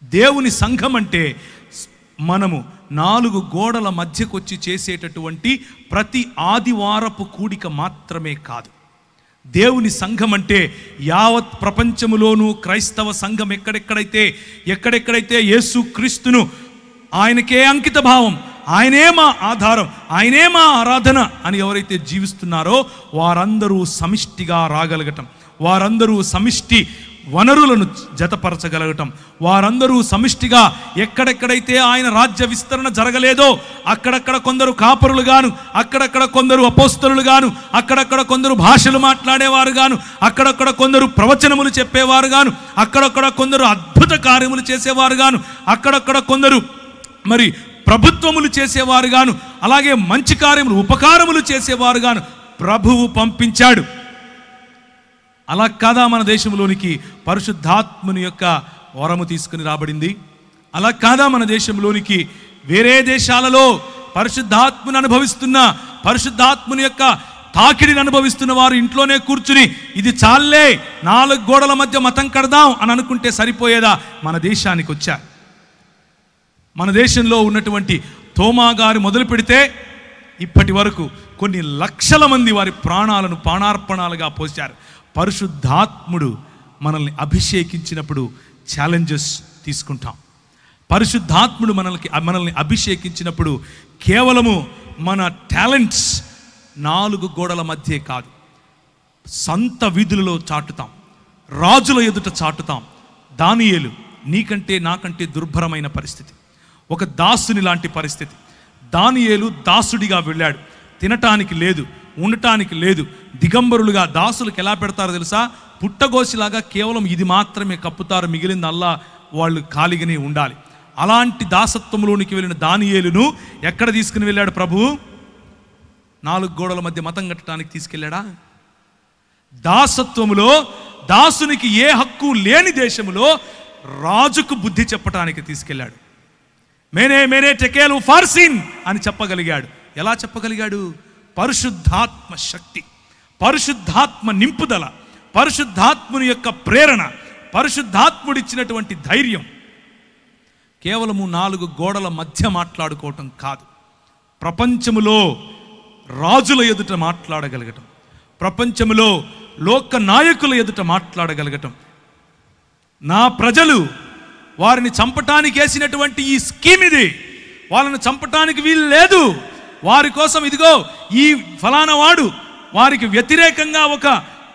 దేవుని సంఘం అంటే మనము 4 గోడల మధ్యకు వచ్చి చేసేటటువంటి ప్రతి ఆదివారపు కూడిక మాత్రమే కాదు. దేవుని సంఘం అంటే యావత్ ప్రపంచములోనూ క్రైస్తవ సంఘం ఎక్కడెక్కడైతే యేసు క్రీస్తును, ఆయనకే అంకిత భావం, ఆయనే మా ఆధారం, ఆయనే మా ఆరాధన అని ఎవరైతే జీవిస్తున్నారో వారందరూ సమిష్టిగా రాగలగటం, వారందరూ సమిష్టి వనరులను జతపరచగలగటం, వారందరూ సమిష్టిగా ఎక్కడెక్కడైతే ఆయన రాజ్య విస్తరణ జరగలేదో అక్కడక్కడ కొందరు కాపరులుగాను, అక్కడక్కడ కొందరు అపోస్తలులుగాను, అక్కడక్కడ కొందరు భాషలు మాట్లాడేవారు గాను, అక్కడక్కడ కొందరు ప్రవచనములు చెప్పేవారు గాను, అక్కడక్కడ కొందరు అద్భుత కార్యములు చేసేవారు గాను, అక్కడక్కడ కొందరు మరి ప్రభుత్వములు చేసేవారు గాను, అలాగే మంచి కార్యములు ఉపకారములు చేసేవారు గాను ప్రభువు పంపించాడు. అలా కాదా మన దేశంలోనికి పరిశుద్ధాత్మని యొక్క వరము తీసుకుని రాబడింది? అలా కాదా మన దేశంలోనికి వేరే దేశాలలో పరిశుద్ధాత్మని అనుభవిస్తున్న, పరిశుద్ధాత్మని యొక్క తాకిడిని అనుభవిస్తున్న వారు ఇంట్లోనే కూర్చుని ఇది చాలే 4 గోడల మధ్య మతం కడదాం అని అనుకుంటే సరిపోయేదా? మన దేశానికి వచ్చారు. మన దేశంలో ఉన్నటువంటి తోమా గారు మొదలు పెడితే ఇప్పటి వరకు కొన్ని లక్షల మంది వారి ప్రాణాలను ప్రాణార్పణాలుగా పోశారు. పరిశుద్ధాత్ముడు మనల్ని అభిషేకించినప్పుడు ఛాలెంజెస్ తీసుకుంటాం. పరిశుద్ధాత్ముడు మనల్ని అభిషేకించినప్పుడు కేవలము మన టాలెంట్స్ 4 గోడల మధ్య కాదు, సంత వీధులలో చాటుతాం, రాజుల ఎదుట చాటుతాం. దానియేలు నీకంటే నాకంటే దుర్భరమైన పరిస్థితి, ఒక దాసుని లాంటి పరిస్థితి. దానియేలు దాసుడిగా వెళ్ళాడు, తినటానికి లేదు, ఉండటానికి లేదు, దిగంబరులుగా. దాసులకు ఎలా పెడతారో తెలుసా? పుట్టగోసిలాగా కేవలం ఇది మాత్రమే కప్పుతారు, మిగిలిందల్లా వాళ్ళు ఖాళీగానే ఉండాలి. అలాంటి దాసత్వంలోనికి వెళ్ళిన దానియేలును ఎక్కడ తీసుకుని వెళ్ళాడు ప్రభువు? 4 గోడల మధ్య మతం కట్టడానికి తీసుకెళ్ళాడా? దాసత్వములో దాసునికి ఏ హక్కు లేని దేశములో రాజుకు బుద్ధి చెప్పటానికి తీసుకెళ్ళాడు. మేనే టెకేలు ఫార్సిన్ అని చెప్పగలిగాడు. ఎలా చెప్పగలిగాడు? పరిశుద్ధాత్మ శక్తి, పరిశుద్ధాత్మ నింపుదల, పరిశుద్ధాత్ముని యొక్క ప్రేరణ, పరిశుద్ధాత్ముడిచ్చినటువంటి ధైర్యం. కేవలము 4 గోడల మధ్య మాట్లాడుకోవటం కాదు, ప్రపంచములో రాజుల ఎదుట మాట్లాడగలగటం, ప్రపంచములో లోక నాయకుల ఎదుట మాట్లాడగలగటం. నా ప్రజలు వారిని చంపటానికి వేసినటువంటి ఈ స్కీమ్ ఇది, వాళ్ళని చంపటానికి వీలు లేదు, వారి కోసం ఇదిగో ఈ ఫలానా వాడు వారికి వ్యతిరేకంగా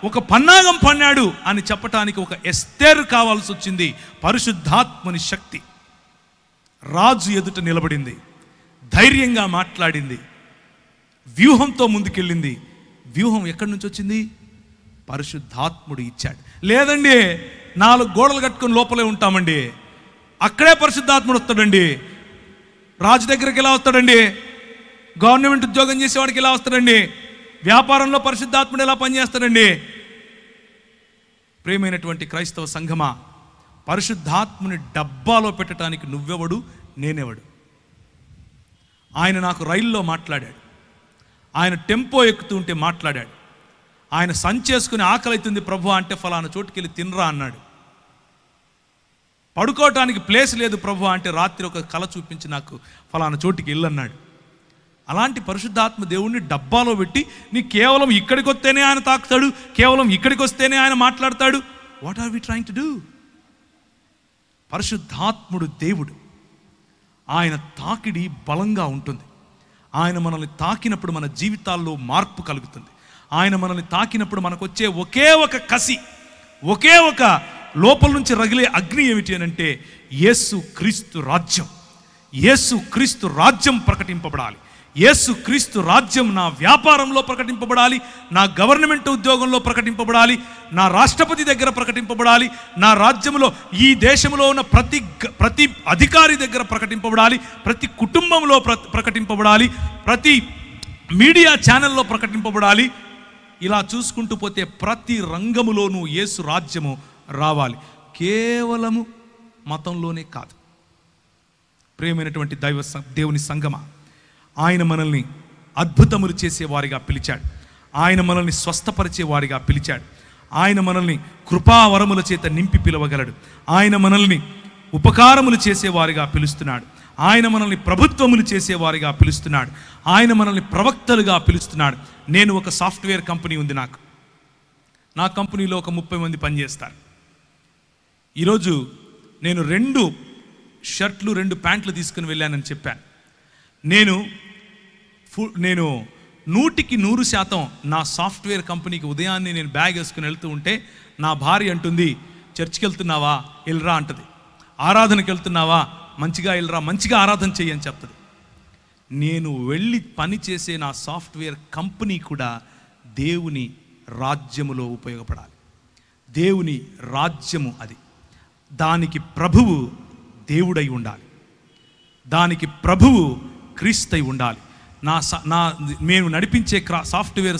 ఒక పన్నాగం పన్నాడు అని చెప్పటానికి ఒక ఎస్తేర్ కావాల్సి వచ్చింది. పరిశుద్ధాత్మని శక్తి రాజు ఎదుట నిలబడింది, ధైర్యంగా మాట్లాడింది, వ్యూహంతో ముందుకెళ్ళింది. వ్యూహం ఎక్కడి నుంచి వచ్చింది? పరిశుద్ధాత్ముడు ఇచ్చాడు. లేదండి 4 గోడలు కట్టుకొని లోపలే ఉంటామండి, అక్కడే పరిశుద్ధాత్ముడు వస్తాడండి. రాజు దగ్గరికి ఎలా వస్తాడండి? గవర్నమెంట్ ఉద్యోగం చేసేవాడికి ఎలా వస్తాడండి? వ్యాపారంలో పరిశుద్ధాత్ముడు ఎలా పనిచేస్తాడండి? ప్రియమైనటువంటి క్రైస్తవ సంఘమా, పరిశుద్ధాత్ముని డబ్బాలో పెట్టడానికి నువ్వెవడు, నేనెవడు? ఆయన నాకు రైల్లో మాట్లాడాడు, ఆయన టెంపో ఎక్కుతూ ఉంటే మాట్లాడాడు, ఆయన సంచేసుకుని ఆకలి అవుతుంది ప్రభు అంటే ఫలానా చోటుకెళ్ళి తినరా అన్నాడు. పడుకోవటానికి ప్లేస్ లేదు ప్రభు అంటే రాత్రి ఒక కళ చూపించి నాకు ఫలానా చోటుకి వెళ్ళన్నాడు. అలాంటి పరిశుద్ధాత్మ దేవుణ్ణి డబ్బాలో పెట్టి నీ కేవలం ఇక్కడికి వస్తేనే ఆయన తాకుతాడు, కేవలం ఇక్కడికి వస్తేనే ఆయన మాట్లాడతాడు. What are we trying to do? పరిశుద్ధాత్ముడు దేవుడు, ఆయన తాకిడి బలంగా ఉంటుంది. ఆయన మనల్ని తాకినప్పుడు మన జీవితాల్లో మార్పు కలుగుతుంది. ఆయన మనల్ని తాకినప్పుడు మనకు వచ్చే ఒకే ఒక కసి, ఒకే ఒక లోపల నుంచి రగిలే అగ్ని ఏమిటి అని అంటే యేసు క్రీస్తు రాజ్యం. యేసు క్రీస్తు రాజ్యం ప్రకటింపబడాలి. యేసు క్రీస్తు రాజ్యం నా వ్యాపారంలో ప్రకటింపబడాలి, నా గవర్నమెంట్ ఉద్యోగంలో ప్రకటింపబడాలి, నా రాష్ట్రపతి దగ్గర ప్రకటింపబడాలి, నా రాజ్యంలో ఈ దేశంలో ఉన్న ప్రతి అధికారి దగ్గర ప్రకటింపబడాలి, ప్రతి కుటుంబంలో ప్రకటింపబడాలి, ప్రతి మీడియా ఛానల్లో ప్రకటింపబడాలి. ఇలా చూసుకుంటూ పోతే ప్రతి రంగములోనూ యేసు రాజ్యము రావాలి. కేవలము మతంలోనే కాదు. ప్రియమైనటువంటి దేవుని సంగమా, ఆయన మనల్ని అద్భుతములు చేసేవారిగా పిలిచాడు, ఆయన మనల్ని స్వస్థపరిచేవారిగా పిలిచాడు, ఆయన మనల్ని కృపావరముల చేత నింపి పిలవగలడు, ఆయన మనల్ని ఉపకారములు చేసేవారిగా పిలుస్తున్నాడు, ఆయన మనల్ని ప్రభుత్వములు చేసేవారిగా పిలుస్తున్నాడు, ఆయన మనల్ని ప్రవక్తలుగా పిలుస్తున్నాడు. నేను ఒక సాఫ్ట్వేర్ కంపెనీ ఉంది, నా కంపెనీలో ఒక 30 మంది పనిచేస్తారు. ఈరోజు నేను 2 షర్ట్లు 2 ప్యాంట్లు తీసుకుని వెళ్ళానని చెప్పాను. నేను 100% నా సాఫ్ట్వేర్ కంపెనీకి ఉదయాన్నే నేను బ్యాగ్ వేసుకుని వెళ్తూ ఉంటే నా భార్య అంటుంది, చర్చికి వెళ్తున్నావా, వెళ్ళరా అంటది. ఆరాధనకి వెళ్తున్నావా, మంచిగా వెళ్ళరా, మంచిగా ఆరాధన చెయ్యి అని చెప్తుంది. నేను వెళ్ళి పని చేసే నా సాఫ్ట్వేర్ కంపెనీ కూడా దేవుని రాజ్యములో ఉపయోగపడాలి. దేవుని రాజ్యము అది. దానికి ప్రభువు దేవుడై ఉండాలి, దానికి ప్రభువు క్రీస్తై ఉండాలి. మేము నడిపించే సాఫ్ట్వేర్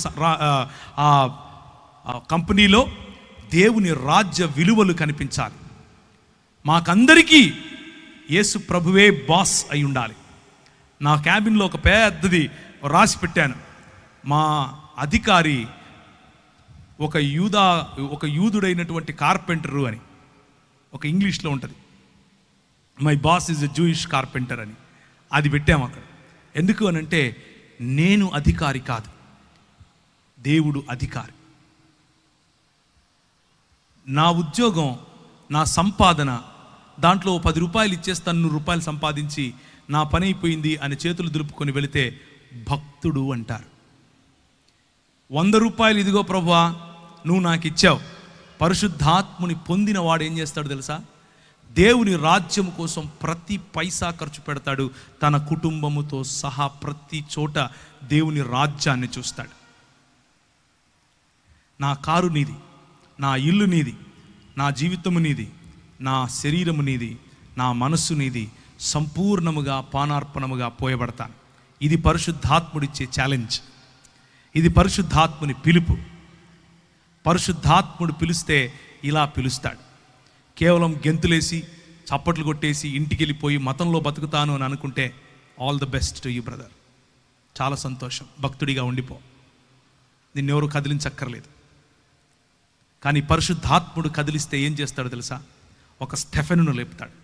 కంపెనీలో దేవుని రాజ్య విలువలు కనిపించాలి. మాకందరికీ యేసు ప్రభువే బాస్ అయి ఉండాలి. నా క్యాబిన్లో ఒక పెద్దది రాసి పెట్టాను, మా అధికారి ఒక యూదుడైనటువంటి కార్పెంటరు అని. ఒక ఇంగ్లీష్లో ఉంటుంది, my boss is a Jewish carpenter అని. అది పెట్టాము అక్కడ. ఎందుకు అని అంటే నేను అధికారి కాదు, దేవుడు అధికారి. నా ఉద్యోగం, నా సంపాదన, దాంట్లో 10 రూపాయలు ఇచ్చేస్తాను, 100 రూపాయలు సంపాదించి నా పని అయిపోయింది అని చేతులు దులుపుకొని వెళితే భక్తుడు అంటారు. 100 రూపాయలు ఇదిగో ప్రభువా నువ్వు నాకు ఇచ్చావు. పరిశుద్ధాత్ముని పొందిన వాడు ఏం చేస్తాడు తెలుసా? దేవుని రాజ్యం కోసం ప్రతి పైసా ఖర్చు పెడతాడు. తన కుటుంబముతో సహా ప్రతి చోట దేవుని రాజ్యాన్ని చూస్తాడు. నా కారు నీది, నా ఇల్లు నీది, నా జీవితము నీది, నా శరీరము నీది, నా మనస్సు నీది, సంపూర్ణముగా పానార్పణముగా పోయబడతాను. ఇది పరిశుద్ధాత్ముడిచ్చే ఛాలెంజ్. ఇది పరిశుద్ధాత్ముని పిలుపు. పరిశుద్ధాత్ముడు పిలిస్తే ఇలా పిలుస్తాడు. కేవలం గెంతులేసి చప్పట్లు కొట్టేసి ఇంటికి వెళ్ళిపోయి మతంలో బతుకుతాను అని అనుకుంటే all the best to you brother, చాలా సంతోషం, భక్తుడిగా ఉండిపో, నిన్నెవరు కదిలించక్కర్లేదు. కానీ పరిశుద్ధాత్ముడు కదిలిస్తే ఏం చేస్తాడో తెలుసా? ఒక స్టెఫెనును లేపుతాడు.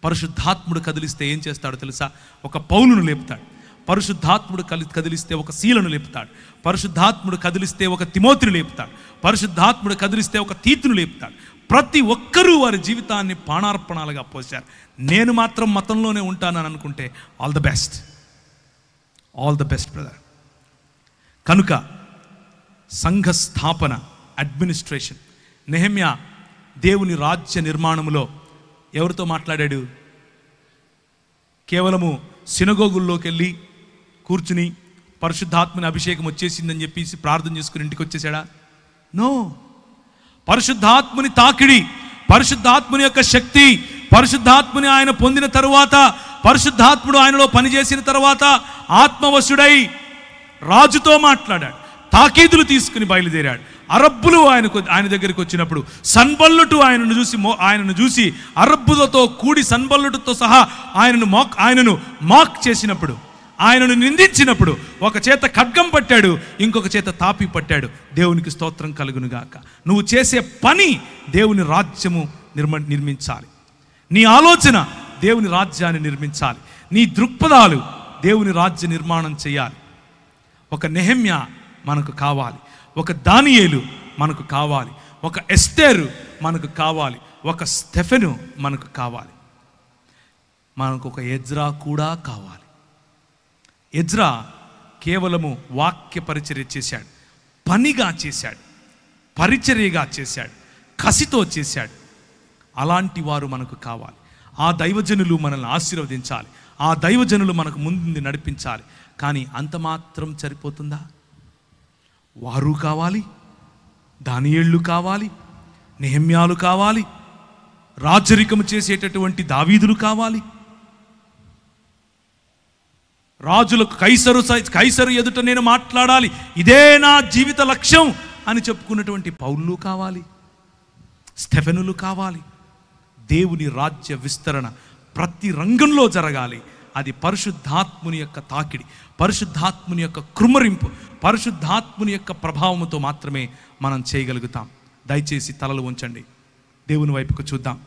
పరిశుద్ధాత్ముడు కదిలిస్తే ఏం చేస్తాడో తెలుసా? ఒక పౌలును లేపుతాడు. పరిశుద్ధాత్ముడు కదిలిస్తే ఒక శీలను లేపుతాడు. పరిశుద్ధాత్ముడు కదిలిస్తే ఒక తిమోతిని లేపుతాడు. పరిశుద్ధాత్ముడు కదిలిస్తే ఒక తీతును లేపుతాడు. ప్రతి ఒక్కరూ వారి జీవితాన్ని పానార్పణాలుగా పోశారు. నేను మాత్రం మతంలోనే ఉంటానని అనుకుంటే all the best, all the best brother. కనుక సంఘ స్థాపన, అడ్మినిస్ట్రేషన్, నెహెమ్యా దేవుని రాజ్య నిర్మాణములో ఎవరితో మాట్లాడాడు? కేవలము సినగోగుల్లోకి వెళ్ళి కూర్చుని పరిశుద్ధాత్మని అభిషేకం వచ్చేసిందని చెప్పేసి ప్రార్థన చేసుకుని ఇంటికి వచ్చేసాడా? నో. పరిశుద్ధాత్మని తాకిడి, పరిశుద్ధాత్మని యొక్క శక్తి, పరిశుద్ధాత్మని ఆయన పొందిన తరువాత, పరిశుద్ధాత్ముడు ఆయనలో పనిచేసిన తర్వాత ఆత్మవశుడై రాజుతో మాట్లాడాడు. తాకీదులు తీసుకుని బయలుదేరాడు. అరబ్బులు ఆయన దగ్గరికి వచ్చినప్పుడు సన్బల్లుటు ఆయనను చూసి అరబ్బులతో కూడి సన్బల్లుటుతో సహా ఆయనను మాక్ చేసినప్పుడు, ఆయనను నిందించినప్పుడు ఒక చేత ఖడ్గం పట్టాడు, ఇంకొక చేత తాపి పట్టాడు. దేవునికి స్తోత్రం కలుగునుగాక. నువ్వు చేసే పని దేవుని రాజ్యము నిర్మించాలి. నీ ఆలోచన దేవుని రాజ్యాన్ని నిర్మించాలి. నీ దృక్పథాలు దేవుని రాజ్య నిర్మాణం చేయాలి. ఒక నెహెమ్యా మనకు కావాలి, ఒక దానియేలు మనకు కావాలి, ఒక ఎస్తేరు మనకు కావాలి, ఒక స్టెఫెను మనకు కావాలి, మనకు ఒక ఎజ్రా కూడా కావాలి. ఎజ్రా కేవలము వాక్య పరిచర్య చేశాడు, పనిగా చేశాడు, పరిచర్యగా చేశాడు, కసితో చేశాడు. అలాంటి వారు మనకు కావాలి. ఆ దైవజనులు మనల్ని ఆశీర్వదించాలి, ఆ దైవజనులు మనకు ముందు నడిపించాలి. కానీ అంత మాత్రం సరిపోతుందా? వారు కావాలి, దానియేళ్ళు కావాలి, నెహెమ్యాలు కావాలి, రాజరికము చేసేటటువంటి దావీదులు కావాలి, రాజులకు కైసరు ఎదుట నేను మాట్లాడాలి, ఇదే నా జీవిత లక్ష్యం అని చెప్పుకున్నటువంటి పౌలు కావాలి, స్టెఫెనులు కావాలి. దేవుని రాజ్య విస్తరణ ప్రతి రంగంలో జరగాలి. అది పరిశుద్ధాత్ముని యొక్క తాకిడి, పరిశుద్ధాత్ముని యొక్క కృమ్మరింపు, పరిశుద్ధాత్ముని యొక్క ప్రభావంతో మాత్రమే మనం చేయగలుగుతాం. దయచేసి తలలు ఉంచండి, దేవుని వైపుకు చూద్దాం.